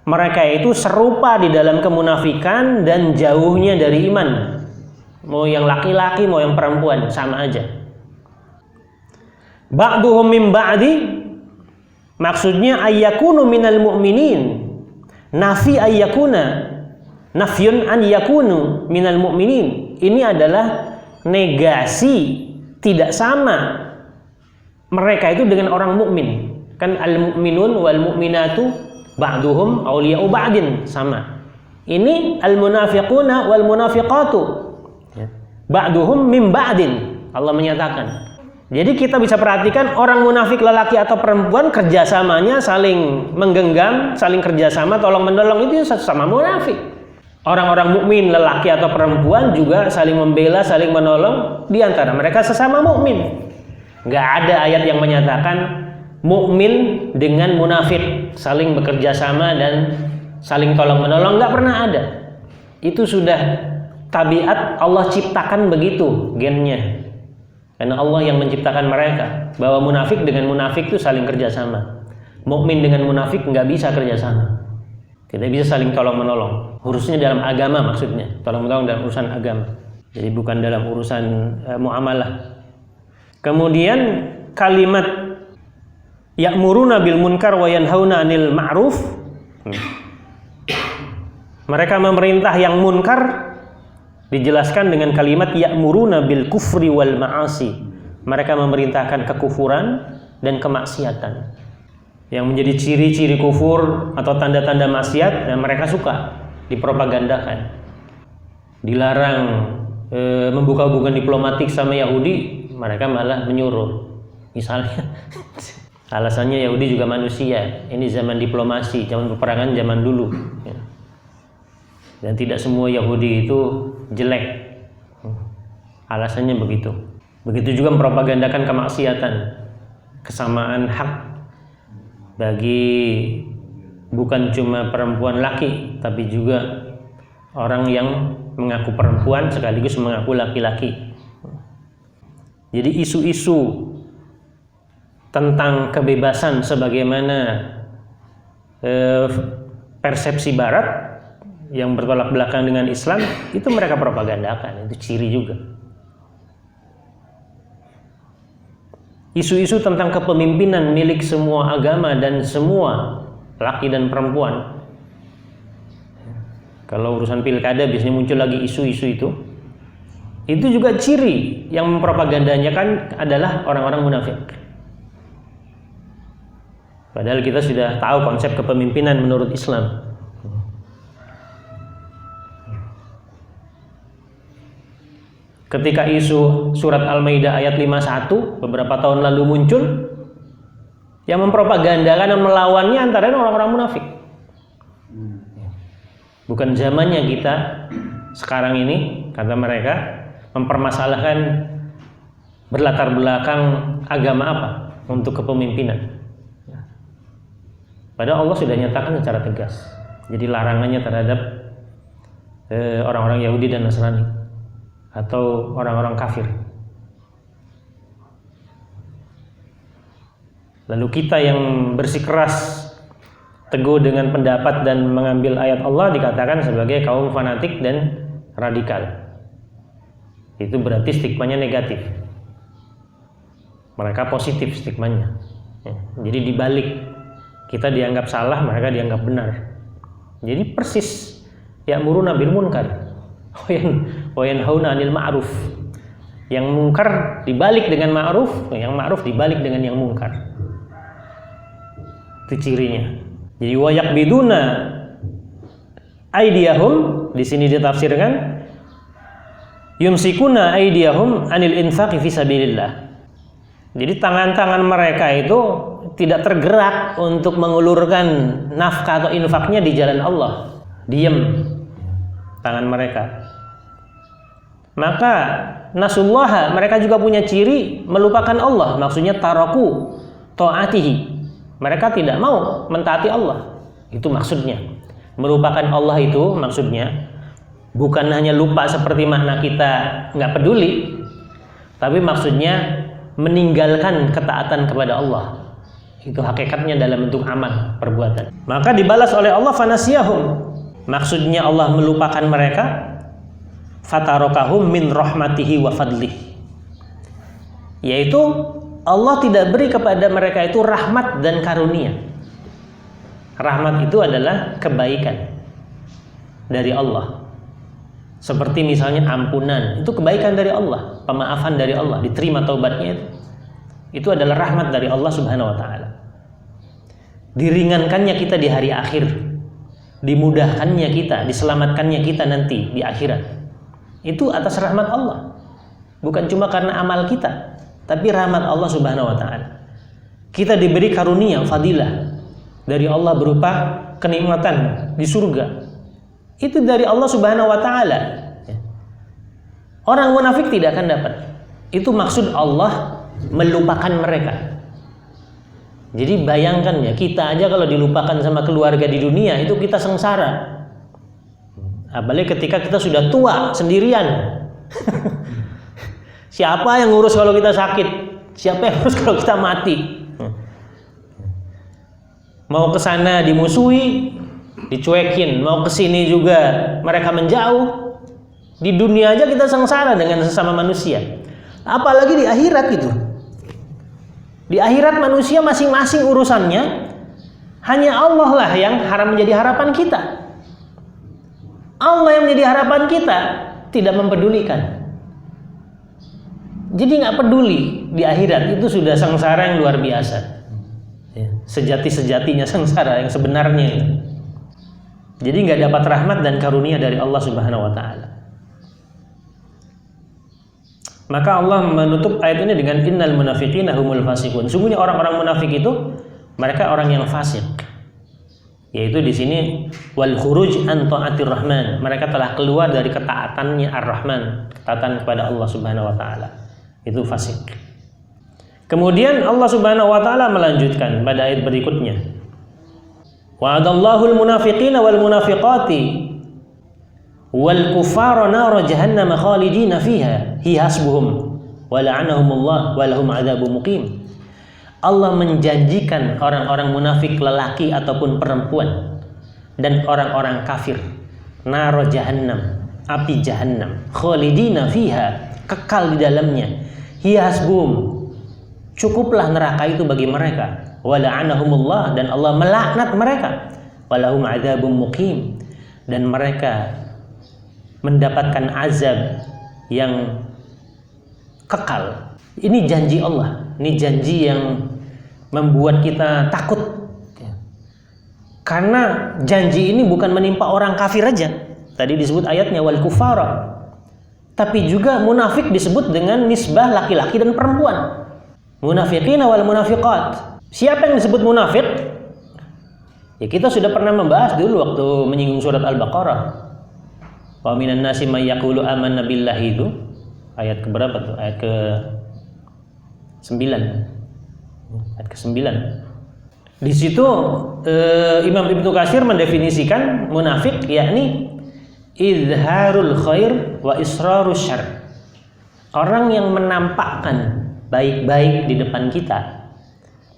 Mereka itu serupa di dalam kemunafikan dan jauhnya dari iman. Mau yang laki-laki mau yang perempuan sama aja. Ba'duhum min ba'di maksudnya ayyakunu minal mu'minin. Nafi ayyakuna, nafyun an yakunu minal mu'minin. Ini adalah negasi, tidak sama mereka itu dengan orang mukmin. Kan al-mu'minun wal mu'minatu ba'duhum awliya'u ba'din, sama. Ini al-munafiquna wal munafiqatu ba'duhum min ba'din, Allah menyatakan. Jadi kita bisa perhatikan orang munafik lelaki atau perempuan kerjasamanya saling menggenggam, saling kerjasama, tolong menolong, itu sama munafik. Orang-orang mukmin lelaki atau perempuan juga saling membela, saling menolong di antara mereka sesama mukmin. Nggak ada ayat yang menyatakan mukmin dengan munafik saling bekerja sama dan saling tolong menolong, nggak pernah ada. Itu sudah tabiat Allah ciptakan begitu gennya. Karena Allah yang menciptakan mereka, bahwa munafik dengan munafik itu saling kerjasama. Mukmin dengan munafik nggak bisa kerjasama. Tidak bisa saling tolong menolong. Urusnya dalam agama maksudnya, tolong menolong dalam urusan agama. Jadi bukan dalam urusan muamalah. Kemudian kalimat ya'muruna bil munkar wa yanhauna 'anil ma'ruf. Mereka memerintah yang munkar dijelaskan dengan kalimat ya'muruna bil kufri wal ma'asi. Mereka memerintahkan kekufuran dan kemaksiatan. Yang menjadi ciri-ciri kufur atau tanda-tanda maksiat, dan mereka suka dipropagandakan. Dilarang membuka hubungan diplomatik sama Yahudi, mereka malah menyuruh. Misalnya alasannya Yahudi juga manusia, ini zaman diplomasi, zaman peperangan zaman dulu ya. Dan tidak semua Yahudi itu jelek, alasannya begitu. Begitu juga mempropagandakan kemaksiatan, kesamaan hak bagi bukan cuma perempuan laki, tapi juga orang yang mengaku perempuan sekaligus mengaku laki-laki. Jadi isu-isu tentang kebebasan sebagaimana persepsi Barat yang bertolak belakang dengan Islam, itu mereka propagandakan, itu ciri juga. Isu-isu tentang kepemimpinan milik semua agama dan semua laki dan perempuan. Kalau urusan pilkada biasanya muncul lagi isu-isu itu juga ciri yang mempropagandanya kan adalah orang-orang munafik. Padahal kita sudah tahu konsep kepemimpinan menurut Islam. Ketika isu surat Al-Maidah ayat 51 beberapa tahun lalu muncul, yang mempropagandakan dan melawannya antara orang-orang munafik. Bukan zamannya kita sekarang ini, kata mereka, mempermasalahkan berlatar belakang agama apa untuk kepemimpinan. Padahal Allah sudah nyatakan secara tegas. Jadi larangannya terhadap orang-orang Yahudi dan Nasrani atau orang-orang kafir. Lalu kita yang bersikeras teguh dengan pendapat dan mengambil ayat Allah dikatakan sebagai kaum fanatik dan radikal. Itu berarti stigmanya negatif. Mereka positif stigmanya. Jadi dibalik, kita dianggap salah, mereka dianggap benar. Jadi persis ya'muruna bil munkar wa yanhauna 'anil ma'ruf. Yang munkar dibalik dengan ma'ruf, yang ma'ruf dibalik dengan yang munkar. Itu cirinya. Jadi wa yaqbiduna aydiyahum, di sini ditafsirkan yumsikuna aydiyahum 'anil infaqi fi sabilillah. Jadi tangan-tangan mereka itu tidak tergerak untuk mengulurkan nafkah atau infaknya di jalan Allah. Diam tangan mereka. Maka nasullaha, mereka juga punya ciri melupakan Allah. Maksudnya taraku ta'atihi. Mereka tidak mau mentaati Allah. Itu maksudnya. Melupakan Allah itu maksudnya bukan hanya lupa seperti makna kita nggak peduli, tapi maksudnya meninggalkan ketaatan kepada Allah. Itu hakikatnya dalam bentuk amal, perbuatan. Maka dibalas oleh Allah fanasiyahum. Maksudnya Allah melupakan mereka, fatarokahum min rahmatihi wa fadlih. Yaitu Allah tidak beri kepada mereka itu rahmat dan karunia. Rahmat itu adalah kebaikan dari Allah. Seperti misalnya ampunan, itu kebaikan dari Allah, pemaafan dari Allah, diterima taubatnya itu. Itu adalah rahmat dari Allah Subhanahu wa taala. Diringankannya kita di hari akhir, dimudahkannya kita, diselamatkannya kita nanti di akhirat. Itu atas rahmat Allah. Bukan cuma karena amal kita, tapi rahmat Allah Subhanahu wa taala. Kita diberi karunia, fadilah dari Allah berupa kenikmatan di surga. Itu dari Allah Subhanahu wa taala. Orang munafik tidak akan dapat. Itu maksud Allah melupakan mereka. Jadi bayangkan ya, kita aja kalau dilupakan sama keluarga di dunia itu kita sengsara. Apalagi ketika kita sudah tua sendirian. Siapa yang ngurus kalau kita sakit? Siapa yang ngurus kalau kita mati? Mau ke sana dimusuhi, dicuekin, mau ke sini juga mereka menjauh. Di dunia aja kita sengsara dengan sesama manusia. Apalagi di akhirat gitu. Di akhirat manusia masing-masing urusannya, hanya Allah lah yang menjadi harapan kita. Allah yang menjadi harapan kita tidak mempedulikan. Jadi nggak peduli di akhirat, itu sudah sengsara yang luar biasa. Sejati-sejatinya sengsara yang sebenarnya itu. Jadi nggak dapat rahmat dan karunia dari Allah Subhanahu wa taala. Maka Allah menutup ayat ini dengan innal munafiqina humul fasiqun. Sungguhnya orang-orang munafik itu mereka orang yang fasik. Yaitu di sini wal khuruj an taatir rahman. Mereka telah keluar dari ketaatannya Ar-Rahman, ketaatan kepada Allah Subhanahu wa taala. Itu fasik. Kemudian Allah Subhanahu wa taala melanjutkan pada ayat berikutnya. Wa'adallahu al-munafiqina wal munafiqati wal kuffara nar jahannam khalidina fiha hi hasbuhum wa la'anahumullah wa lahum adzabun muqim. Allah menjanjikan orang-orang munafik lelaki ataupun perempuan dan orang-orang kafir nar jahannam, api jahannam, khalidina fiha, kekal di dalamnya, hi hasbuhum, cukuplah neraka itu bagi mereka, wa la'anahumullah, dan Allah melaknat mereka, wa lahum adzabun muqim, dan mereka mendapatkan azab yang kekal. Ini janji Allah, ini janji yang membuat kita takut. Karena janji ini bukan menimpa orang kafir aja. Tadi disebut ayatnya wal kufara. Tapi juga munafik disebut dengan nisbah laki-laki dan perempuan. Munafiqina wal munafiqat. Siapa yang disebut munafik? Ya kita sudah pernah membahas dulu waktu menyinggung surat Al-Baqarah. Wa minan nasi may yaqulu amanna billahi, itu ayat ke berapa tuh? Ayat ke 9. Ayat ke 9. Di situ Imam Ibnu Katsir mendefinisikan munafik yakni izharul khair wa israrus syarr. Orang yang menampakkan baik-baik di depan kita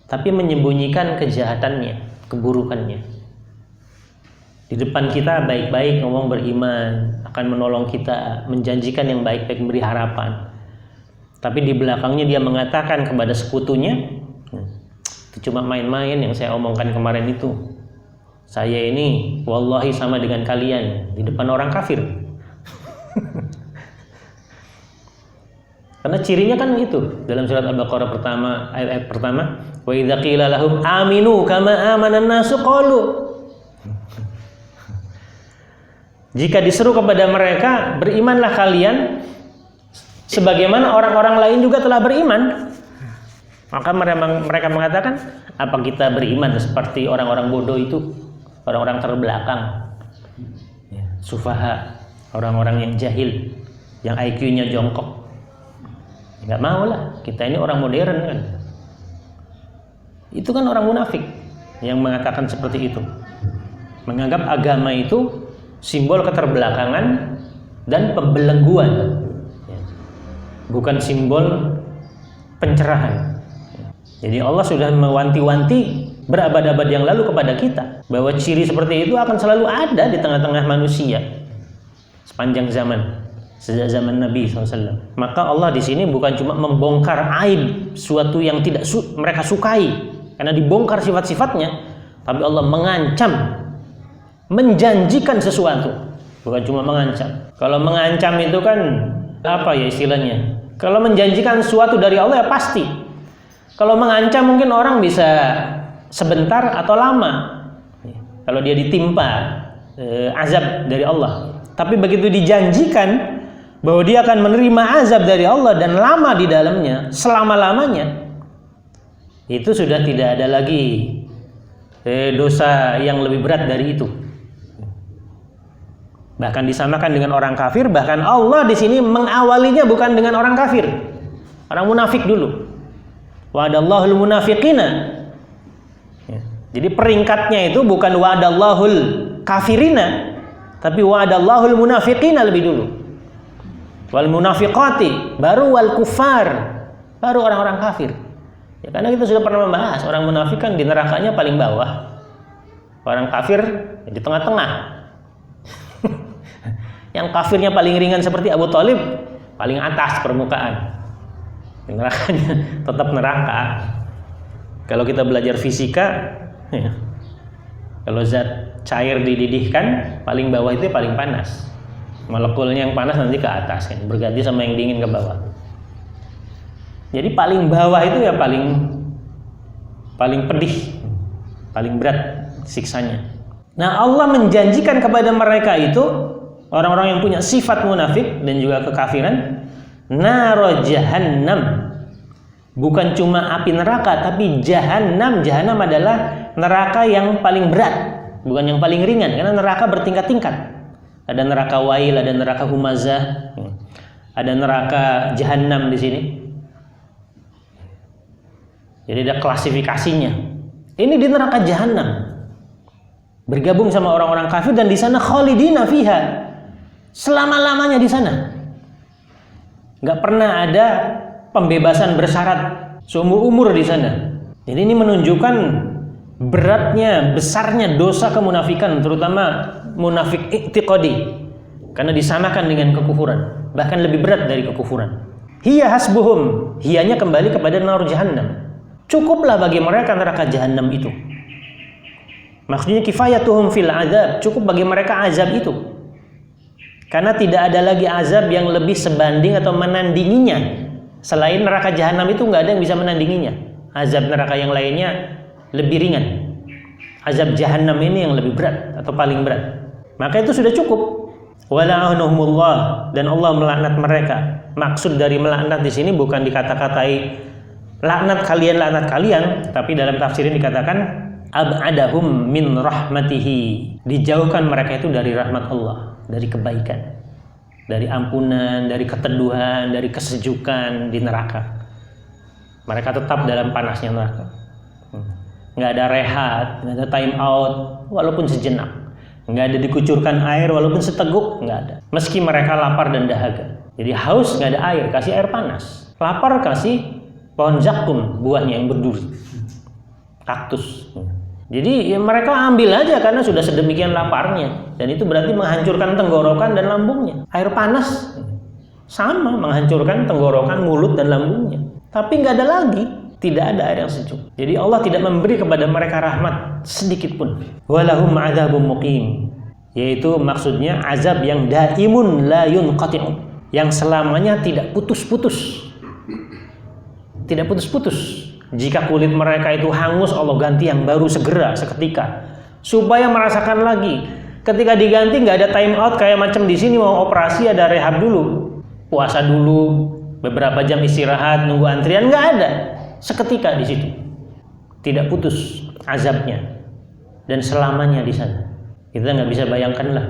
tapi menyembunyikan kejahatannya, keburukannya. Di depan kita baik-baik, ngomong beriman, akan menolong kita, menjanjikan yang baik-baik, memberi harapan. Tapi di belakangnya dia mengatakan kepada sekutunya, itu cuma main-main yang saya omongkan kemarin itu. Saya ini wallahi sama dengan kalian di depan orang kafir. Karena cirinya kan itu dalam surat Al-Baqarah pertama, ayat pertama, wa idza qila lahum aminu kama amanan nasu qalu. Jika disuruh kepada mereka, berimanlah kalian sebagaimana orang-orang lain juga telah beriman. Maka mereka mengatakan, apa kita beriman seperti orang-orang bodoh itu, orang-orang terbelakang, sufaha, orang-orang yang jahil, yang IQ-nya jongkok. Nggak mau lah, kita ini orang modern kan. Itu kan orang munafik yang mengatakan seperti itu, menganggap agama itu simbol keterbelakangan dan pembelengguan, bukan simbol pencerahan. Jadi Allah sudah mewanti-wanti berabad-abad yang lalu kepada kita bahwa ciri seperti itu akan selalu ada di tengah-tengah manusia sepanjang zaman, sejak zaman Nabi SAW. Maka Allah di sini bukan cuma membongkar aib suatu yang tidak mereka sukai karena dibongkar sifat-sifatnya, tapi Allah mengancam, menjanjikan sesuatu, bukan cuma mengancam. Kalau mengancam itu kan apa ya istilahnya? Kalau menjanjikan sesuatu dari Allah ya pasti. Kalau mengancam mungkin orang bisa sebentar atau lama. Kalau dia ditimpa azab dari Allah. Tapi begitu dijanjikan bahwa dia akan menerima azab dari Allah dan lama di dalamnya, selama-lamanya, itu sudah tidak ada lagi dosa yang lebih berat dari itu. Bahkan disamakan dengan orang kafir. Bahkan Allah di sini mengawalinya bukan dengan orang kafir, orang munafik dulu. Wa'adallahul munafiqina. Jadi peringkatnya itu bukan wa'adallahul kafirina, tapi wa'adallahul munafiqina lebih dulu. Wal munafiqati, baru wal kufar, baru orang-orang kafir. Ya, karena kita sudah pernah membahas orang munafik kan di nerakanya paling bawah, orang kafir di tengah-tengah. Yang kafirnya paling ringan seperti Abu Thalib paling atas permukaan, nerakanya tetap neraka. Kalau kita belajar fisika, ya, kalau zat cair dididihkan paling bawah itu paling panas, molekulnya yang panas nanti ke atas kan, berganti sama yang dingin ke bawah. Jadi paling bawah itu ya paling pedih, paling berat siksanya. Nah, Allah menjanjikan kepada mereka itu, orang-orang yang punya sifat munafik dan juga kekafiran, Naro jahannam. Bukan cuma api neraka, tapi jahannam. Jahannam adalah neraka yang paling berat, bukan yang paling ringan, karena neraka bertingkat-tingkat. Ada neraka Wail, ada neraka Humazah, ada neraka jahannam di sini. Jadi ada klasifikasinya. Ini di neraka jahannam. Bergabung sama orang-orang kafir dan di sana khalidina fiha. Selama-lamanya di sana. Enggak pernah ada pembebasan bersyarat seumur umur di sana. Jadi ini menunjukkan beratnya, besarnya dosa kemunafikan, terutama munafik i'tiqadi, karena disamakan dengan kekufuran, bahkan lebih berat dari kekufuran. Hiya hasbuhum, hiyanya kembali kepada nar jahannam. Cukuplah bagi mereka neraka jahannam itu. Maksudnya kifayatuhum fil azab, cukup bagi mereka azab itu. Karena tidak ada lagi azab yang lebih sebanding atau menandinginya. Selain neraka jahanam itu nggak ada yang bisa menandinginya. Azab neraka yang lainnya lebih ringan. Azab jahanam ini yang lebih berat atau paling berat. Maka itu sudah cukup. Wala'anahumullah, dan Allah melaknat mereka. Maksud dari melaknat di sini bukan dikata-katai laknat kalian, tapi dalam tafsir ini dikatakan ab'adahum min rahmatihi. Dijauhkan mereka itu dari rahmat Allah, dari kebaikan, dari ampunan, dari keteduhan, dari kesejukan di neraka. Mereka tetap dalam panasnya neraka. Nggak ada rehat, nggak ada time out, walaupun sejenak. Nggak ada dikucurkan air, walaupun seteguk, nggak ada. Meski mereka lapar dan dahaga. Jadi haus, nggak ada air, kasih air panas. Lapar, kasih pohon zakum, buahnya yang berduri. Kaktus. Jadi ya mereka ambil aja karena sudah sedemikian laparnya, dan itu berarti menghancurkan tenggorokan dan lambungnya. Air panas sama menghancurkan tenggorokan, mulut dan lambungnya. Tapi nggak ada lagi, tidak ada air yang sejuk. Jadi Allah tidak memberi kepada mereka rahmat sedikit pun. Walahum adzabun muqim, yaitu maksudnya azab yang daimun la yunqati'u, yang selamanya tidak putus-putus. Tidak putus-putus. Jika kulit mereka itu hangus, Allah ganti yang baru segera, seketika, supaya merasakan lagi. Ketika diganti nggak ada time out kayak macam di sini mau operasi ada rehab dulu, puasa dulu, beberapa jam istirahat, nunggu antrian, nggak ada. Seketika di situ, tidak putus azabnya dan selamanya di sana. Kita nggak bisa bayangkan lah.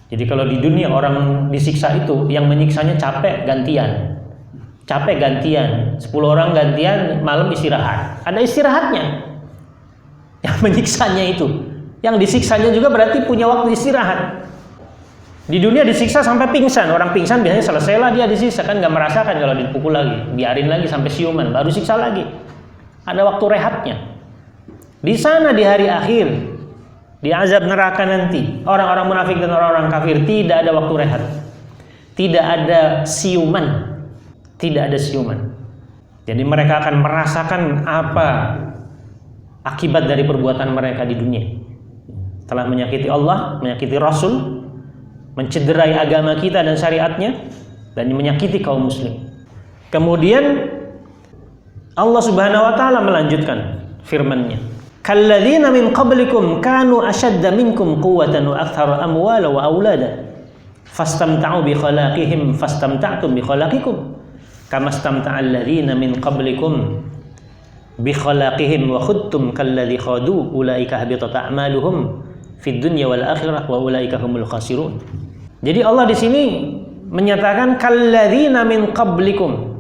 Jadi kalau di dunia orang disiksa itu, yang menyiksanya capek gantian. 10 orang gantian, malam istirahat. Ada istirahatnya. Yang menyiksanya itu, yang disiksanya juga berarti punya waktu istirahat. Di dunia disiksa sampai pingsan. Orang pingsan biasanya selesailah dia disiksa, kan nggak merasakan kalau dipukul lagi. Biarin lagi sampai siuman, baru siksa lagi. Ada waktu rehatnya. Di sana di hari akhir, di azab neraka nanti, orang-orang munafik dan orang-orang kafir tidak ada waktu rehat. Tidak ada siuman. Tidak ada siuman. Jadi mereka akan merasakan apa akibat dari perbuatan mereka di dunia. Telah menyakiti Allah, menyakiti Rasul, mencederai agama kita dan syariatnya, dan menyakiti kaum muslim. Kemudian Allah Subhanahu wa taala melanjutkan firman-Nya. Kalladzina min qablikum kanu ashadda minkum quwwatan wa aktsara amwala wa aulada. Fastamta'u bi khalaqihim fastamta'tum bi khalaqikum. Kama stamta'al ladzina min qablikum bi khalaqihim wa khudtum kalladzi khadu ulaika habitat a'maluhum fid dunya wal akhirah wa ulaika humul khasirun. Jadi Allah di sini menyatakan kalladzina min qablikum.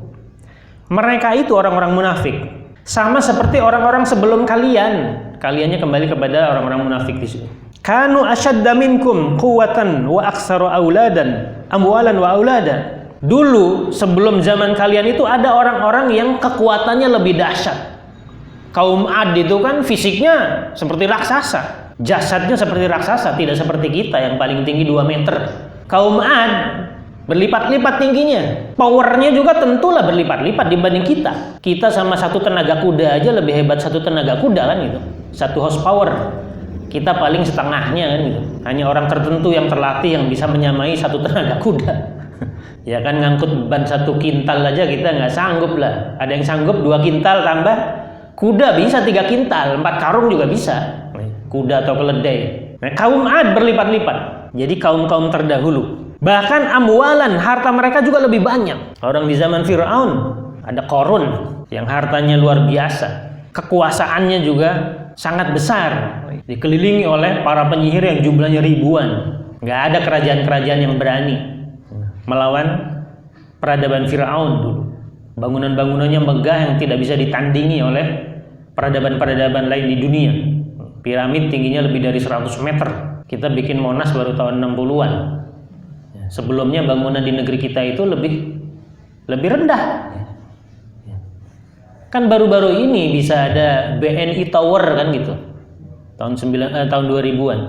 Mereka itu orang-orang munafik, sama seperti orang-orang sebelum kalian. Kaliannya kembali kepada orang-orang munafik di sini. Kanu ashadda minkum quwwatan wa aktsaru auladan, amwalan wa aulada. Dulu sebelum zaman kalian itu ada orang-orang yang kekuatannya lebih dahsyat. Kaum Ad itu kan fisiknya seperti raksasa, jasadnya seperti raksasa, tidak seperti kita yang paling tinggi 2 meter. Kaum Ad berlipat-lipat tingginya, powernya juga tentulah berlipat-lipat dibanding kita. Kita sama 1 tenaga kuda aja lebih hebat 1 tenaga kuda kan gitu, 1 horsepower. Kita paling setengahnya kan gitu. Hanya orang tertentu yang terlatih yang bisa menyamai 1 tenaga kuda. Ya kan, ngangkut beban 1 kintal aja kita nggak sanggup lah. Ada yang sanggup 2 kintal tambah kuda bisa 3 kintal, 4 karung juga bisa. Kuda atau keledai. Nah, kaum Ad berlipat-lipat. Jadi kaum-kaum terdahulu. Bahkan amwalan, harta mereka juga lebih banyak. Orang di zaman Fir'aun, ada Qarun yang hartanya luar biasa. Kekuasaannya juga sangat besar. Dikelilingi oleh para penyihir yang jumlahnya ribuan. Nggak ada kerajaan-kerajaan yang berani melawan peradaban Fir'aun dulu. Bangunan-bangunannya megah yang tidak bisa ditandingi oleh peradaban-peradaban lain di dunia. Piramid tingginya lebih dari 100 meter. Kita bikin Monas baru tahun 60-an. Sebelumnya bangunan di negeri kita itu lebih rendah. Kan baru-baru ini bisa ada BNI Tower kan gitu. Tahun 2000-an.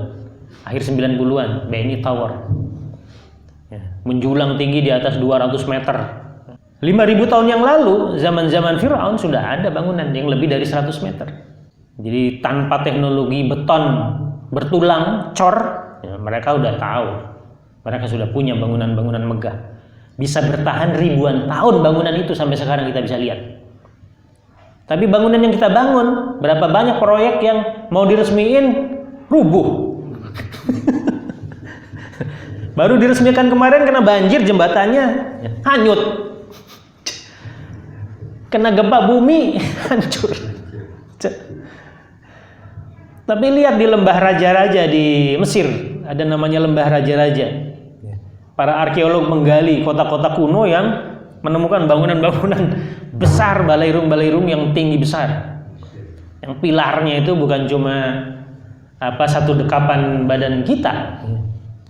Akhir 90-an BNI Tower. Menjulang tinggi di atas 200 meter. 5.000 tahun yang lalu, zaman-zaman Fir'aun sudah ada bangunan yang lebih dari 100 meter. Jadi tanpa teknologi beton bertulang, cor, mereka udah tahu. Mereka sudah punya bangunan-bangunan megah. Bisa bertahan ribuan tahun bangunan itu sampai sekarang kita bisa lihat. Tapi bangunan yang kita bangun, berapa banyak proyek yang mau diresmiin, rubuh. Baru diresmikan kemarin kena banjir jembatannya, hanyut. Kena gempa bumi, hancur. Tapi lihat di lembah raja-raja di Mesir, ada namanya lembah raja-raja. Para arkeolog menggali kota-kota kuno yang menemukan bangunan-bangunan besar, balairung-balairung yang tinggi besar. Yang pilarnya itu bukan cuma satu dekapan badan kita.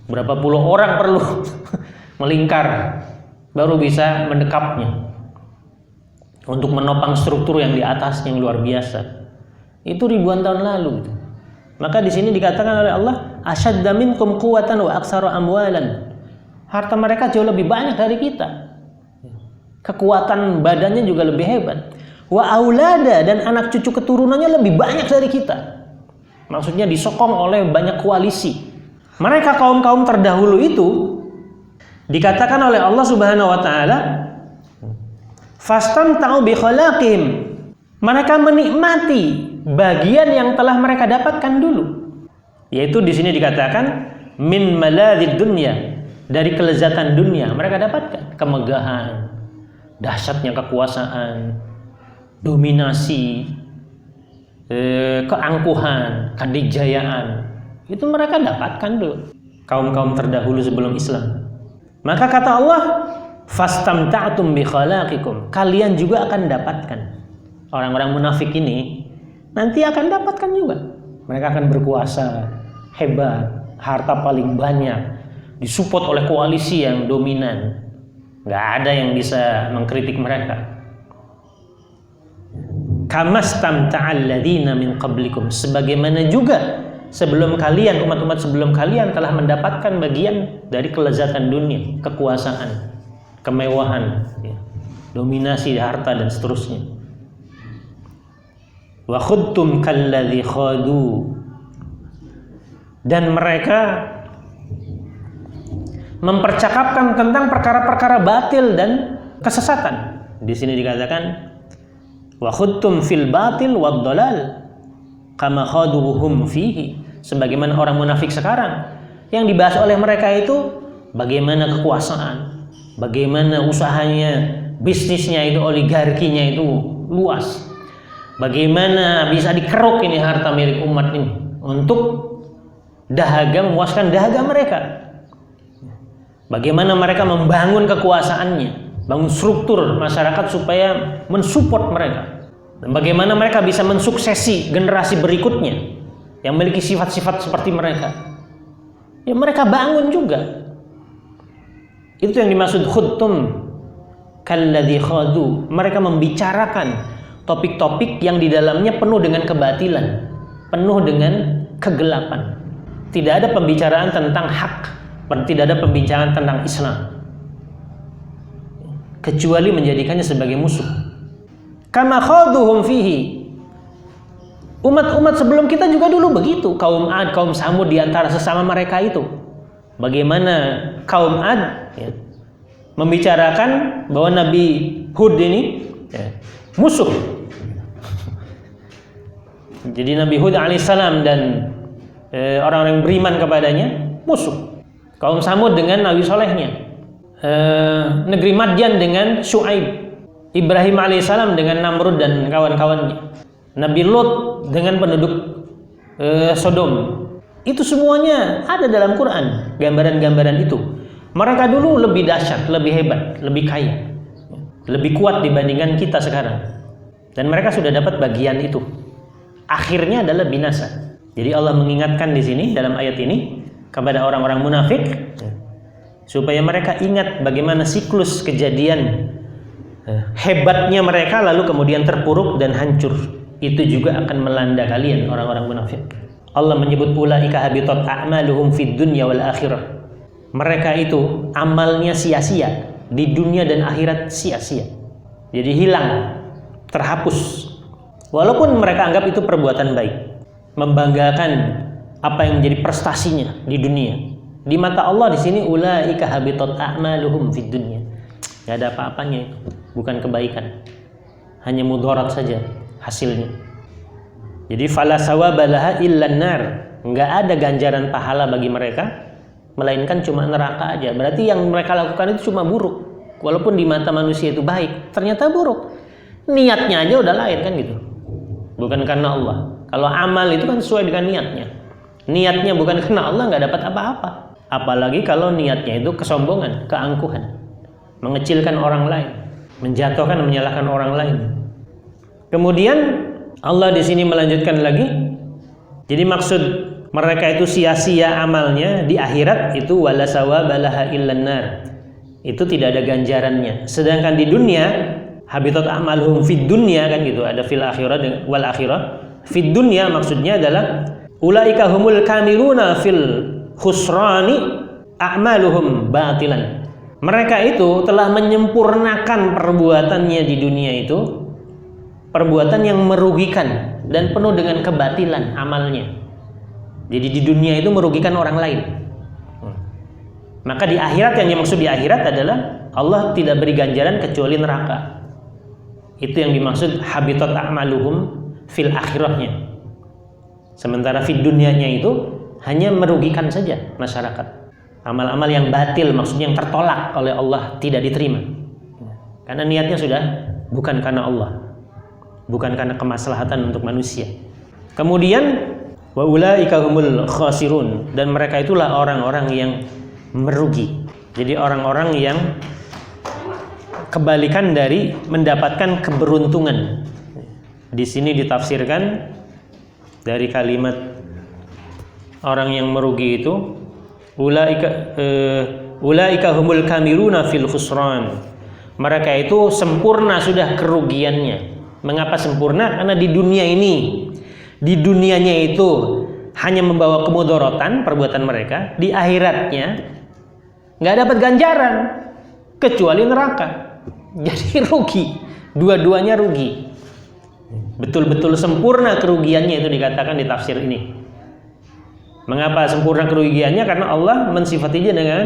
Berapa puluh orang perlu melingkar baru bisa mendekapnya. Untuk menopang struktur yang di atas yang luar biasa. Itu ribuan tahun lalu. Maka di sini dikatakan oleh Allah, asyadda minkum quwwatan wa aktsara amwalan. Harta mereka jauh lebih banyak dari kita. Kekuatan badannya juga lebih hebat. Wa aulada, dan anak cucu keturunannya lebih banyak dari kita. Maksudnya disokong oleh banyak koalisi. Mereka kaum-kaum terdahulu itu dikatakan oleh Allah Subhanahu wa taala, fastamta'u bi khalaqihim. Mereka menikmati bagian yang telah mereka dapatkan dulu. Yaitu di sini dikatakan min maladzid dunya, dari kelezatan dunia mereka dapatkan kemegahan, dahsyatnya kekuasaan, dominasi, keangkuhan, kedikjayaan. Itu mereka dapatkan dulu kaum-kaum terdahulu sebelum Islam. Maka kata Allah, fastamta'tum bi khalaqikum, kalian juga akan dapatkan. Orang-orang munafik ini nanti akan dapatkan juga. Mereka akan berkuasa, hebat, harta paling banyak, disupport oleh koalisi yang dominan. Nggak ada yang bisa mengkritik mereka. Kamastamta'al ladzina min qablikum, sebagaimana juga sebelum kalian, umat-umat sebelum kalian telah mendapatkan bagian dari kelezatan dunia, kekuasaan, kemewahan, dominasi harta dan seterusnya. Wa khudtum kalladzi khadu, dan mereka mempercakapkan tentang perkara-perkara batil dan kesesatan. Di sini dikatakan wa khudtum fil batil wad dalal kama khaduhum fihi, sebagaimana orang munafik sekarang yang dibahas oleh mereka itu bagaimana kekuasaan, bagaimana usahanya, bisnisnya itu, oligarkinya itu luas, bagaimana bisa dikeruk ini harta milik umat ini untuk dahaga, memuaskan dahaga mereka. Bagaimana mereka membangun kekuasaannya, bangun struktur masyarakat supaya mensupport mereka. Dan bagaimana mereka bisa mensuksesi generasi berikutnya yang memiliki sifat-sifat seperti mereka. Ya mereka bangun juga. Itu yang dimaksud khudtum kalladzi khadu. Mereka membicarakan topik-topik yang di dalamnya penuh dengan kebatilan, penuh dengan kegelapan. Tidak ada pembicaraan tentang hak, tidak ada pembicaraan tentang Islam, kecuali menjadikannya sebagai musuh. Kama khaduhum fihi. Umat-umat sebelum kita juga dulu begitu. Kaum Ad, kaum Samud, di antara sesama mereka itu. Bagaimana kaum Ad membicarakan bahwa Nabi Hud ini musuh. Jadi Nabi Hud alaihissalam dan orang-orang yang beriman kepadanya musuh. kaum Samud dengan Nabi Solehnya, negeri Madyan dengan Syuaib, Ibrahim alaihissalam dengan Namrud dan kawan-kawannya, Nabi Lot dengan penduduk Sodom. Itu semuanya ada dalam Quran, gambaran-gambaran itu. Mereka dulu lebih dahsyat, lebih hebat, lebih kaya, lebih kuat dibandingkan kita sekarang. Dan mereka sudah dapat bagian itu. Akhirnya adalah binasa. Jadi Allah mengingatkan di sini dalam ayat ini kepada orang-orang munafik supaya mereka ingat bagaimana siklus kejadian hebatnya mereka lalu kemudian terpuruk dan hancur. Itu juga akan melanda kalian orang-orang munafik. Allah menyebut ulaika habitat a'maluhum fid dunya wal akhirah. Mereka itu amalnya sia-sia di dunia dan akhirat, sia-sia. Jadi hilang, terhapus. Walaupun mereka anggap itu perbuatan baik, membanggakan apa yang menjadi prestasinya di dunia. Di mata Allah di sini ulaika habitat a'maluhum fid dunya. Enggak ada apa-apanya itu, bukan kebaikan. Hanya mudarat saja hasilnya. Jadi fala sawabalaha illan nar, enggak ada ganjaran pahala bagi mereka melainkan cuma neraka aja. Berarti yang mereka lakukan itu cuma buruk. Walaupun di mata manusia itu baik, ternyata buruk. Niatnya aja udah lain kan gitu. Bukan karena Allah. Kalau amal itu kan sesuai dengan niatnya. Niatnya bukan karena Allah, nggak dapat apa-apa. Apalagi kalau niatnya itu kesombongan, keangkuhan, mengecilkan orang lain, menjatuhkan, menyalahkan orang lain. Kemudian Allah di sini melanjutkan lagi. Jadi maksud mereka itu sia-sia amalnya di akhirat itu wala sawabalaha illan nar. Itu tidak ada ganjarannya. Sedangkan di dunia habitat a'maluhum fid dunya kan gitu, ada fil akhirah wal akhirah. Fid dunya maksudnya adalah ulaika humul kamiluna fil khusrani a'maluhum batilan. Mereka itu telah menyempurnakan perbuatannya di dunia itu, perbuatan yang merugikan dan penuh dengan kebatilan amalnya. Jadi di dunia itu merugikan orang lain. Maka di akhirat, yang dimaksud di akhirat adalah Allah tidak beri ganjaran kecuali neraka. Itu yang dimaksud habitat a'maluhum fil akhirahnya. Sementara fid dunyanya itu hanya merugikan saja masyarakat. Amal-amal yang batil, maksudnya yang tertolak oleh Allah, tidak diterima. Karena niatnya sudah bukan karena Allah, bukan karena kemaslahatan untuk manusia. Kemudian wa ulaika humul khasirun, dan mereka itulah orang-orang yang merugi. Jadi orang-orang yang kebalikan dari mendapatkan keberuntungan. Di sini ditafsirkan dari kalimat orang yang merugi itu ulaika humul kamiluna fil khusran. Mereka itu sempurna sudah kerugiannya. Mengapa sempurna? Karena di dunia ini, di dunianya itu hanya membawa kemudaratan perbuatan mereka, di akhiratnya nggak dapat ganjaran kecuali neraka. Jadi rugi, dua-duanya rugi. Betul-betul sempurna kerugiannya, itu dikatakan di tafsir ini. Mengapa sempurna kerugiannya? Karena Allah mensifatinya dengan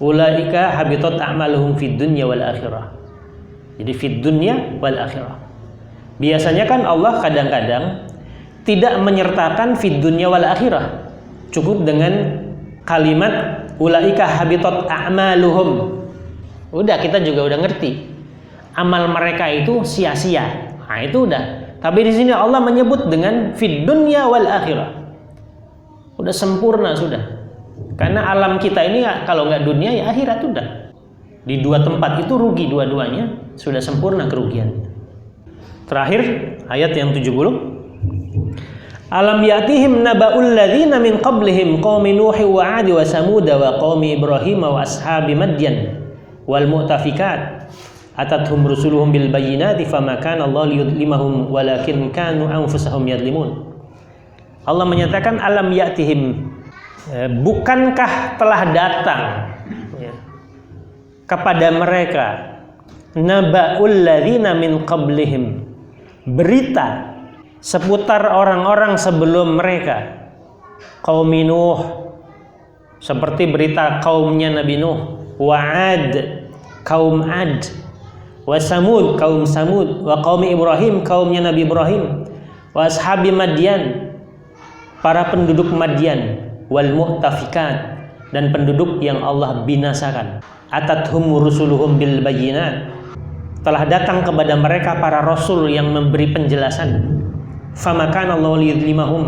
ulaika habitat a'maluhum fid dunya wal akhirah. Jadi fid dunya wal akhirah. Biasanya kan Allah kadang-kadang tidak menyertakan fid dunya wal akhirah. Cukup dengan kalimat ulaika habitat a'maluhum. Udah, kita juga udah ngerti. Amal mereka itu sia-sia. Nah, itu udah. Tapi di sini Allah menyebut dengan fid dunya wal akhirah. Udah sempurna sudah. Karena alam kita ini kalau nggak dunia ya akhirat udah. Di dua tempat itu rugi dua-duanya, sudah sempurna kerugiannya. Terakhir ayat yang 70. Alam ya'tihim naba'ul ladzina min qablihim qaumi Nuh wa 'ad wa Samud wa qaumi Ibrahim wa ashabi Madyan wal mu'tafikat atathum rusuluhum bil bayyinati fama kana Allah liyudlimahum walakin kanu anfusahum yadlimun. Allah menyatakan alam ya'tihim, bukankah telah datang kepada mereka naba'ul ladzina min qablihim, berita seputar orang-orang sebelum mereka, kaum Nuh, seperti berita kaumnya Nabi Nuh, wa 'ad, kaum 'ad, wa Samud, kaum Samud, wa qaumi Ibrahim, kaumnya Nabi Ibrahim, wa ashabi Madyan, para penduduk Madyan, wal mu'tafikat, dan penduduk yang Allah binasakan. Atathum rusuluhum bil bayyinat, telah datang kepada mereka para rasul yang memberi penjelasan. Famakana Allahu liyudlimahum,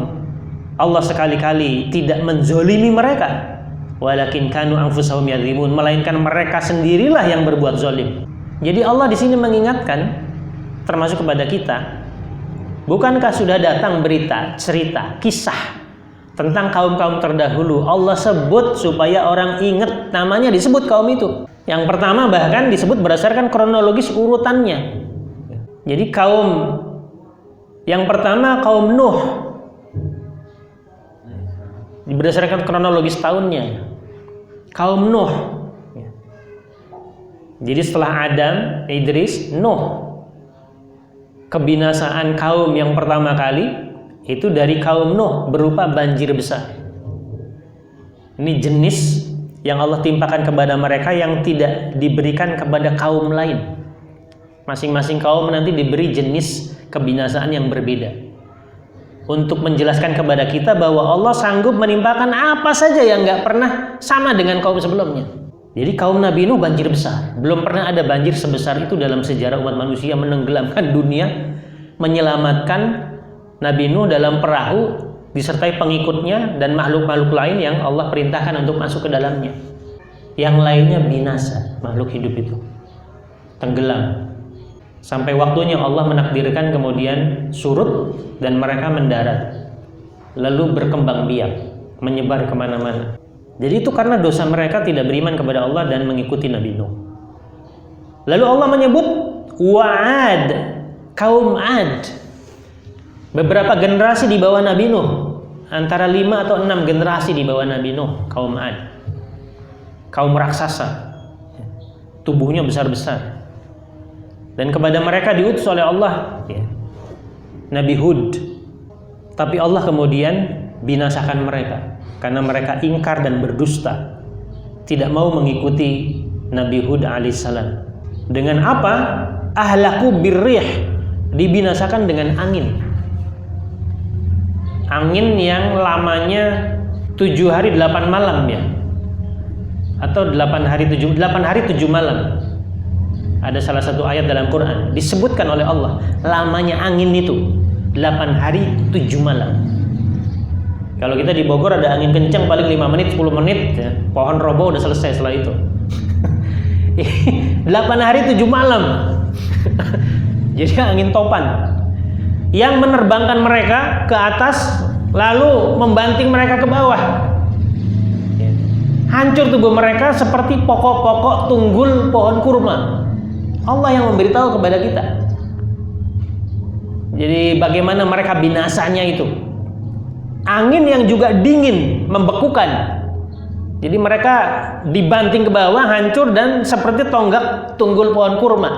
Allah sekali-kali tidak menzolimi mereka, walakin kanu anfusahum yadzlimun, melainkan mereka sendirilah yang berbuat zalim. Jadi Allah di sini mengingatkan termasuk kepada kita, bukankah sudah datang berita, cerita, kisah tentang kaum-kaum terdahulu? Allah sebut supaya orang ingat, namanya disebut kaum itu. Yang pertama bahkan disebut berdasarkan kronologis urutannya. Jadi kaum yang pertama kaum Nuh, berdasarkan kronologis tahunnya, kaum Nuh. Jadi setelah Adam, Idris, Nuh. Kebinasaan kaum yang pertama kali itu dari kaum Nuh berupa banjir besar. Ini jenis yang Allah timpakan kepada mereka yang tidak diberikan kepada kaum lain. Masing-masing kaum nanti diberi jenis kebinasaan yang berbeda, untuk menjelaskan kepada kita bahwa Allah sanggup menimpakan apa saja yang nggak pernah sama dengan kaum sebelumnya. Jadi kaum Nabi Nuh banjir besar, belum pernah ada banjir sebesar itu dalam sejarah umat manusia, menenggelamkan dunia, menyelamatkan Nabi Nuh dalam perahu disertai pengikutnya dan makhluk-makhluk lain yang Allah perintahkan untuk masuk ke dalamnya. Yang lainnya binasa, makhluk hidup itu tenggelam. Sampai waktunya Allah menakdirkan kemudian surut dan mereka mendarat, lalu berkembang biak, menyebar kemana-mana. Jadi itu karena dosa mereka tidak beriman kepada Allah dan mengikuti Nabi Nuh. Lalu Allah menyebut Wa'ad, kaum Ad, beberapa generasi di bawah Nabi Nuh, antara 5 atau 6 generasi di bawah Nabi Nuh, kaum Ad, kaum raksasa, tubuhnya besar-besar. Dan kepada mereka diutus oleh Allah Nabi Hud, tapi Allah kemudian binasakan mereka karena mereka ingkar dan berdusta, tidak mau mengikuti Nabi Hud alaihissalam. Dengan apa? Ahlaku birrih, dibinasakan dengan angin. Angin yang lamanya 7 hari 8 malam ya, atau 8 hari 7 malam. Ada salah satu ayat dalam Quran disebutkan oleh Allah, lamanya angin itu 8 hari 7 malam. Kalau kita di Bogor ada angin kencang paling 5 menit 10 menit ya, pohon roboh udah selesai setelah itu. 8 hari 7 malam. Jadi angin topan yang menerbangkan mereka ke atas lalu membanting mereka ke bawah. Hancur tubuh mereka seperti pokok-pokok tunggul pohon kurma. Allah yang memberitahu kepada kita. Jadi bagaimana mereka binasanya itu. Angin yang juga dingin, membekukan. Jadi mereka dibanting ke bawah, hancur dan seperti tonggak tunggul pohon kurma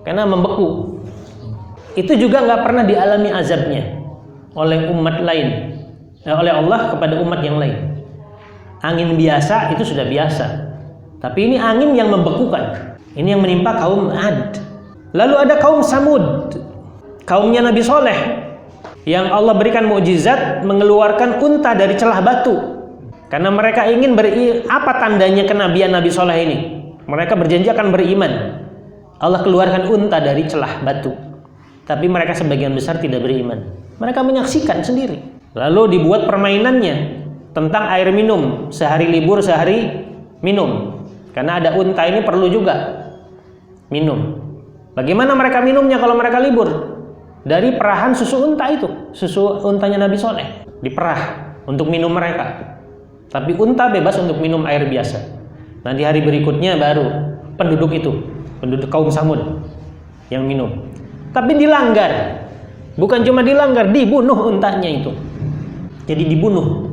karena membeku. Itu juga nggak pernah dialami azabnya oleh umat lain, oleh Allah kepada umat yang lain. Angin biasa itu sudah biasa, tapi ini angin yang membekukan. Ini yang menimpa kaum Ad. Lalu ada kaum Samud, kaumnya Nabi Soleh, yang Allah berikan mukjizat mengeluarkan unta dari celah batu. Karena mereka ingin apa tandanya kenabian Nabi Soleh ini? Mereka berjanji akan beriman. Allah keluarkan unta dari celah batu. Tapi mereka sebagian besar tidak beriman. Mereka menyaksikan sendiri. Lalu dibuat permainannya tentang air minum. Sehari libur, sehari minum. Karena ada unta ini perlu juga minum. Bagaimana mereka minumnya kalau mereka libur? Dari perahan susu unta itu. Susu untanya Nabi Soleh. Diperah untuk minum mereka. Tapi unta bebas untuk minum air biasa. Nanti hari berikutnya baru penduduk itu, penduduk kaum Samud yang minum. Tapi dilanggar. Bukan cuma dilanggar, dibunuh untanya itu. Jadi dibunuh.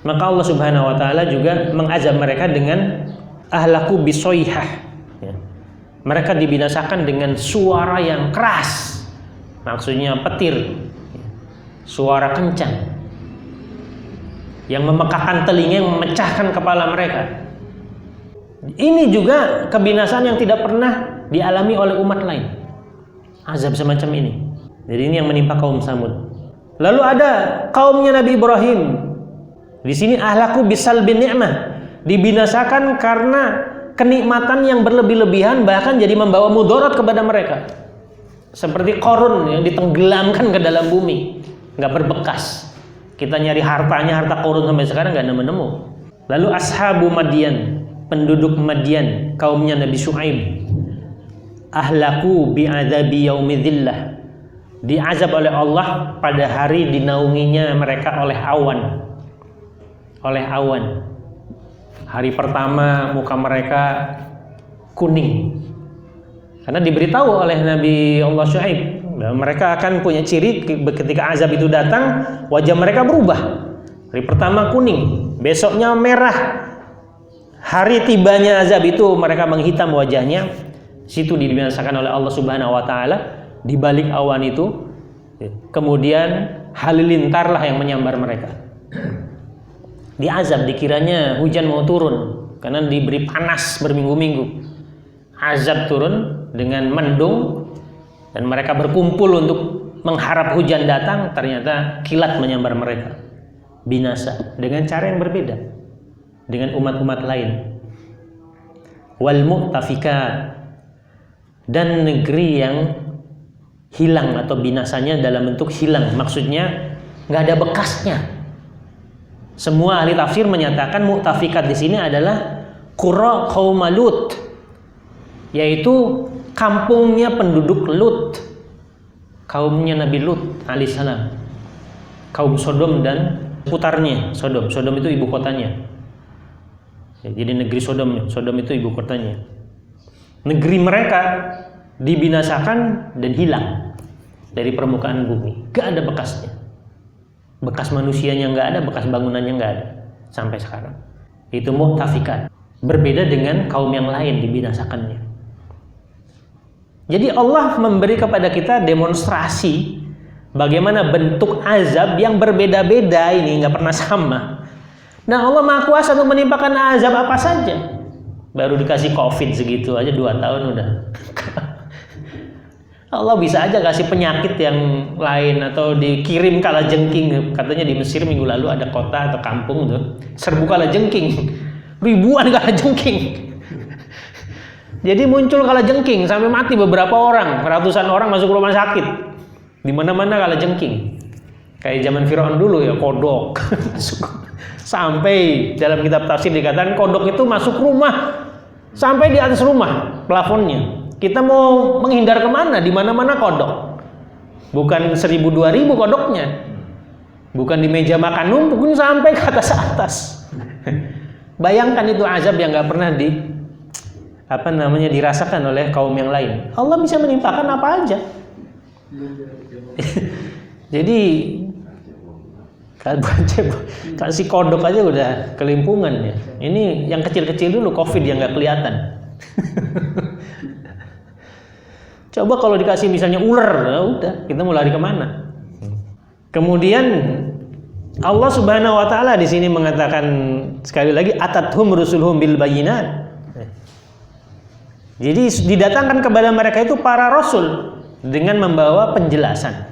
Maka Allah Subhanahu wa taala juga mengazab mereka dengan ahlaku bisoihah. Mereka dibinasakan dengan suara yang keras. Maksudnya petir. Suara kencang. Yang memekakkan telinga, yang memecahkan kepala mereka. Ini juga kebinasaan yang tidak pernah dialami oleh umat lain. Azab semacam ini. Jadi ini yang menimpa kaum Samud. Lalu ada kaumnya Nabi Ibrahim, Di sini ahlaku bisal bin ni'mah, dibinasakan karena kenikmatan yang berlebih-lebihan, bahkan jadi membawa mudarat kepada mereka. Seperti Qarun yang ditenggelamkan ke dalam bumi, nggak berbekas. Kita nyari hartanya, harta Qarun sampai sekarang nggak nemu-nemu. Lalu ashabu Madian, penduduk Madian, kaumnya Nabi Syuaib, ahlaku bi'adzabi yaumidillah, diazab oleh Allah pada hari dinaunginya mereka oleh awan. Hari pertama muka mereka kuning, karena diberitahu oleh Nabi Allah Syuaib, mereka akan punya ciri ketika azab itu datang, wajah mereka berubah. Hari pertama kuning, besoknya merah. Hari tibanya azab itu mereka menghitam wajahnya. Situ dibinasakan oleh Allah Subhanahu wa taala di balik awan itu. Kemudian halilintarlah yang menyambar mereka. Diazab, dikiranya hujan mau turun karena diberi panas berminggu-minggu. Azab turun dengan mendung dan mereka berkumpul untuk mengharap hujan datang, ternyata kilat menyambar mereka. Binasa dengan cara yang berbeda dengan umat-umat lain. Wal mu'tafikat, dan negeri yang hilang atau binasanya dalam bentuk hilang, maksudnya nggak ada bekasnya. Semua ahli tafsir menyatakan mu'tafikat di sini adalah qura qaum Lut, yaitu kampungnya penduduk Lut, kaumnya Nabi Lut alaihissalam, kaum Sodom dan putarnya. Sodom itu ibu kotanya. Jadi negeri Sodom itu ibu kotanya. Negeri mereka dibinasakan dan hilang dari permukaan bumi, gak ada bekasnya. Bekas manusianya nggak ada, bekas bangunannya nggak ada sampai sekarang. Itu mu'tafikat, berbeda dengan kaum yang lain dibinasakannya. Jadi Allah memberi kepada kita demonstrasi bagaimana bentuk azab yang berbeda-beda ini, nggak pernah sama. Nah, Allah Maha Kuasa untuk menimpakan azab apa saja. Baru dikasih COVID segitu aja 2 tahun udah. Allah bisa aja kasih penyakit yang lain atau dikirim kalajengking. Katanya di Mesir minggu lalu ada kota atau kampung tuh serbu kalajengking, ribuan kalajengking. Jadi muncul kalajengking sampai mati beberapa orang, ratusan orang masuk rumah sakit. Di mana-mana kalajengking. Kayak zaman Firaun dulu ya, kodok. Sampai dalam kitab tafsir dikatakan kodok itu masuk rumah sampai di atas rumah plafonnya. Kita mau menghindar kemana? Di mana-mana kodok. Bukan 1000-2000 kodoknya. Bukan di meja makan numpuk, sampai ke atas. Bayangkan itu azab yang nggak pernah dirasakan oleh kaum yang lain. Allah bisa menimpakan apa aja. Jadi kasih kodok aja udah kelimpungan ya. Ini yang kecil-kecil dulu, COVID yang nggak kelihatan. Coba kalau dikasih misalnya ular, ya udah, kita mau lari kemana? Kemudian Allah Subhanahu Wa Taala di sini mengatakan sekali lagi, atathum rusuluhum bil bayyinat. Jadi didatangkan kepada mereka itu para rasul dengan membawa penjelasan,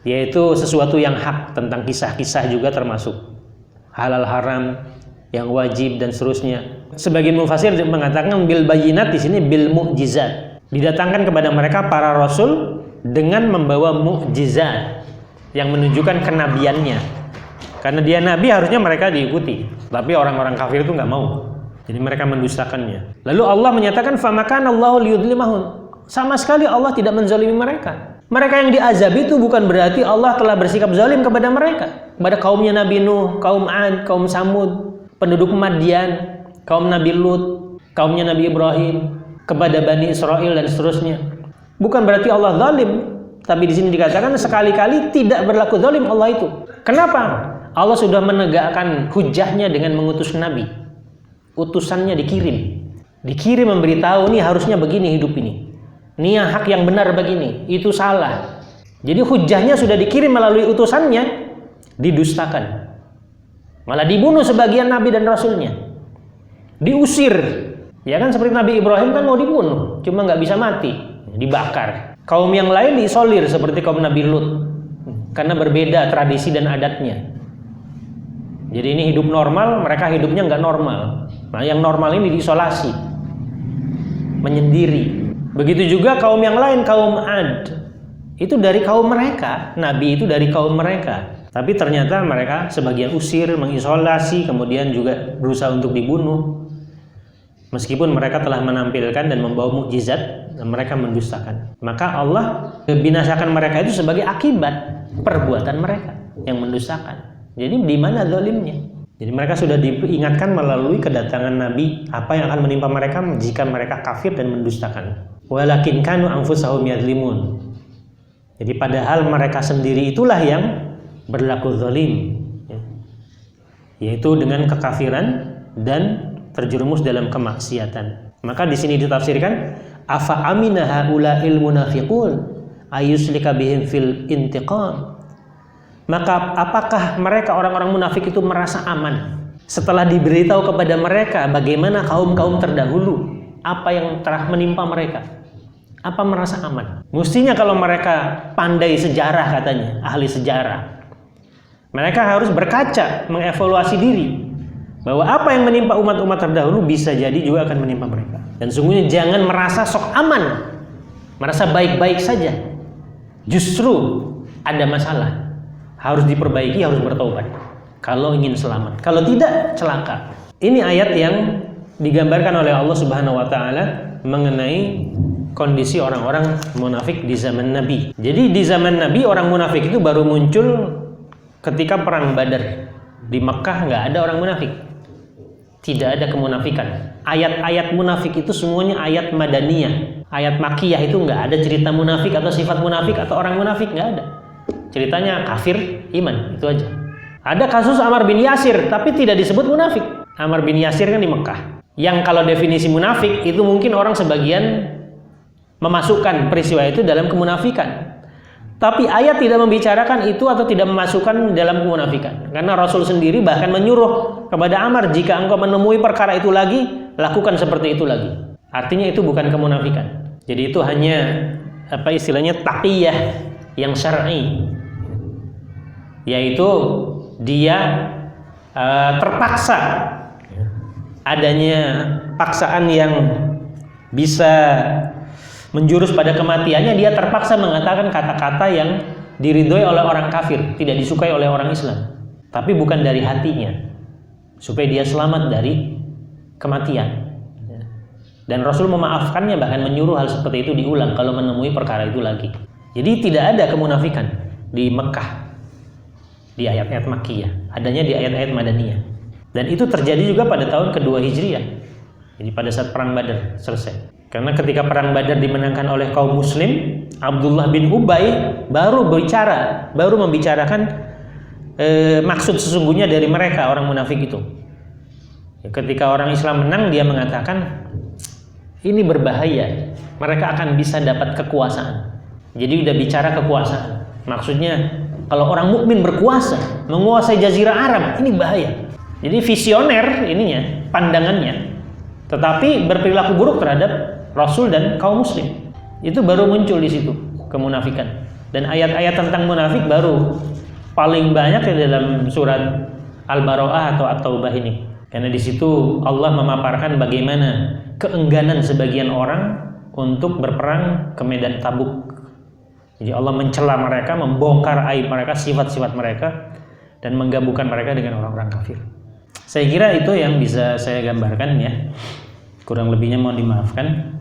yaitu sesuatu yang hak tentang kisah-kisah juga termasuk halal haram, yang wajib dan seterusnya. Sebagian mufassir mengatakan bil bayyinat di sini bil mu'jizat. Didatangkan kepada mereka para rasul dengan membawa mukjizat yang menunjukkan kenabiannya. Karena dia nabi harusnya mereka diikuti, tapi orang-orang kafir itu nggak mau. Jadi mereka mendustakannya. Lalu Allah menyatakan famakana Allahu liyudlimahum. Sama sekali Allah tidak menzalimi mereka. Mereka yang diazab itu bukan berarti Allah telah bersikap zalim kepada mereka. Kepada kaumnya Nabi Nuh, kaum Ad, kaum Samud, penduduk Madian, kaum Nabi Lut, kaumnya Nabi Ibrahim, kepada Bani Israel dan seterusnya. Bukan berarti Allah zalim, tapi di sini dikatakan sekali-kali tidak berlaku zalim Allah itu. Kenapa? Allah sudah menegakkan hujahnya dengan mengutus nabi. Utusannya dikirim memberitahu, nih harusnya begini hidup ini. Nih yang hak yang benar begini, itu salah. Jadi hujahnya sudah dikirim melalui utusannya, didustakan. Malah dibunuh sebagian nabi dan rasulnya. Diusir. Ya kan seperti Nabi Ibrahim kan mau dibunuh, cuma nggak bisa mati, dibakar. Kaum yang lain diisolir seperti kaum Nabi Lut, karena berbeda tradisi dan adatnya. Jadi ini hidup normal, mereka hidupnya nggak normal. Nah, yang normal ini diisolasi, menyendiri. Begitu juga kaum yang lain, kaum Ad. Itu dari kaum mereka, Nabi itu dari kaum mereka. Tapi ternyata mereka sebagian usir, mengisolasi, kemudian juga berusaha untuk dibunuh. Meskipun mereka telah menampilkan dan membawa mukjizat, mereka mendustakan. Maka Allah binasakan mereka itu sebagai akibat perbuatan mereka yang mendustakan. Jadi di mana zalimnya? Jadi mereka sudah diingatkan melalui kedatangan Nabi apa yang akan menimpa mereka jika mereka kafir dan mendustakan. Walakin kanu anfusahum yadzlimun. Jadi padahal mereka sendiri itulah yang berlaku zalim, yaitu dengan kekafiran dan terjerumus dalam kemaksiatan. Maka di sini ditafsirkan afa amina haula'il munafiqun ayuslika bihim fil intiqam. Maka apakah mereka orang-orang munafik itu merasa aman setelah diberitahu kepada mereka bagaimana kaum-kaum terdahulu apa yang telah menimpa mereka? Apa merasa aman? Mestinya kalau mereka pandai sejarah, katanya ahli sejarah, mereka harus berkaca, mengevaluasi diri bahwa apa yang menimpa umat-umat terdahulu bisa jadi juga akan menimpa mereka. Dan sungguhnya jangan merasa sok aman, merasa baik-baik saja. Justru ada masalah, harus diperbaiki, harus bertaubat kalau ingin selamat. Kalau tidak, celaka. Ini ayat yang digambarkan oleh Allah Subhanahu wa taala mengenai kondisi orang-orang munafik di zaman Nabi. Jadi di zaman Nabi orang munafik itu baru muncul ketika perang Badar. Di Mekah nggak ada orang munafik, tidak ada kemunafikan. Ayat-ayat munafik itu semuanya ayat madaniyah, ayat makiyah. Itu nggak ada cerita munafik atau sifat munafik atau orang munafik, nggak ada. Ceritanya kafir, iman, itu aja. Ada kasus Ammar bin Yasir tapi tidak disebut munafik. Ammar bin Yasir kan di Mekah. Yang kalau definisi munafik itu mungkin orang sebagian memasukkan peristiwa itu dalam kemunafikan. Tapi ayat tidak membicarakan itu atau tidak memasukkan dalam kemunafikan. Karena Rasul sendiri bahkan menyuruh kepada Ammar, jika engkau menemui perkara itu lagi, lakukan seperti itu lagi. Artinya itu bukan kemunafikan. Jadi itu hanya apa istilahnya taqiyah yang syar'i. Yaitu dia terpaksa, adanya paksaan yang bisa menjurus pada kematiannya, dia terpaksa mengatakan kata-kata yang diridhoi oleh orang kafir, tidak disukai oleh orang Islam, tapi bukan dari hatinya, supaya dia selamat dari kematian. Dan Rasul memaafkannya, bahkan menyuruh hal seperti itu diulang kalau menemui perkara itu lagi. Jadi tidak ada kemunafikan di Mekah di ayat-ayat Makkiyah, adanya di ayat-ayat Madaniyah. Dan itu terjadi juga pada tahun kedua Hijriah. Jadi pada saat perang Badar selesai. Karena ketika perang Badar dimenangkan oleh kaum muslim, Abdullah bin Ubay baru membicarakan maksud sesungguhnya dari mereka orang munafik itu. Ketika orang Islam menang, dia mengatakan ini berbahaya, mereka akan bisa dapat kekuasaan. Jadi udah bicara kekuasaan, maksudnya kalau orang mukmin berkuasa, menguasai Jazirah Arab, ini bahaya. Jadi visioner ininya, pandangannya, tetapi berperilaku buruk terhadap Rasul dan kaum muslim. Itu baru muncul di situ kemunafikan. Dan ayat-ayat tentang munafik baru paling banyak di dalam surat Al-Bara'ah atau At-Taubah ini. Karena di situ Allah memaparkan bagaimana keengganan sebagian orang untuk berperang ke medan Tabuk. Jadi Allah mencela mereka, membongkar aib mereka, sifat-sifat mereka, dan menggabungkan mereka dengan orang-orang kafir. Saya kira itu yang bisa saya gambarkan ya. Kurang lebihnya mohon dimaafkan.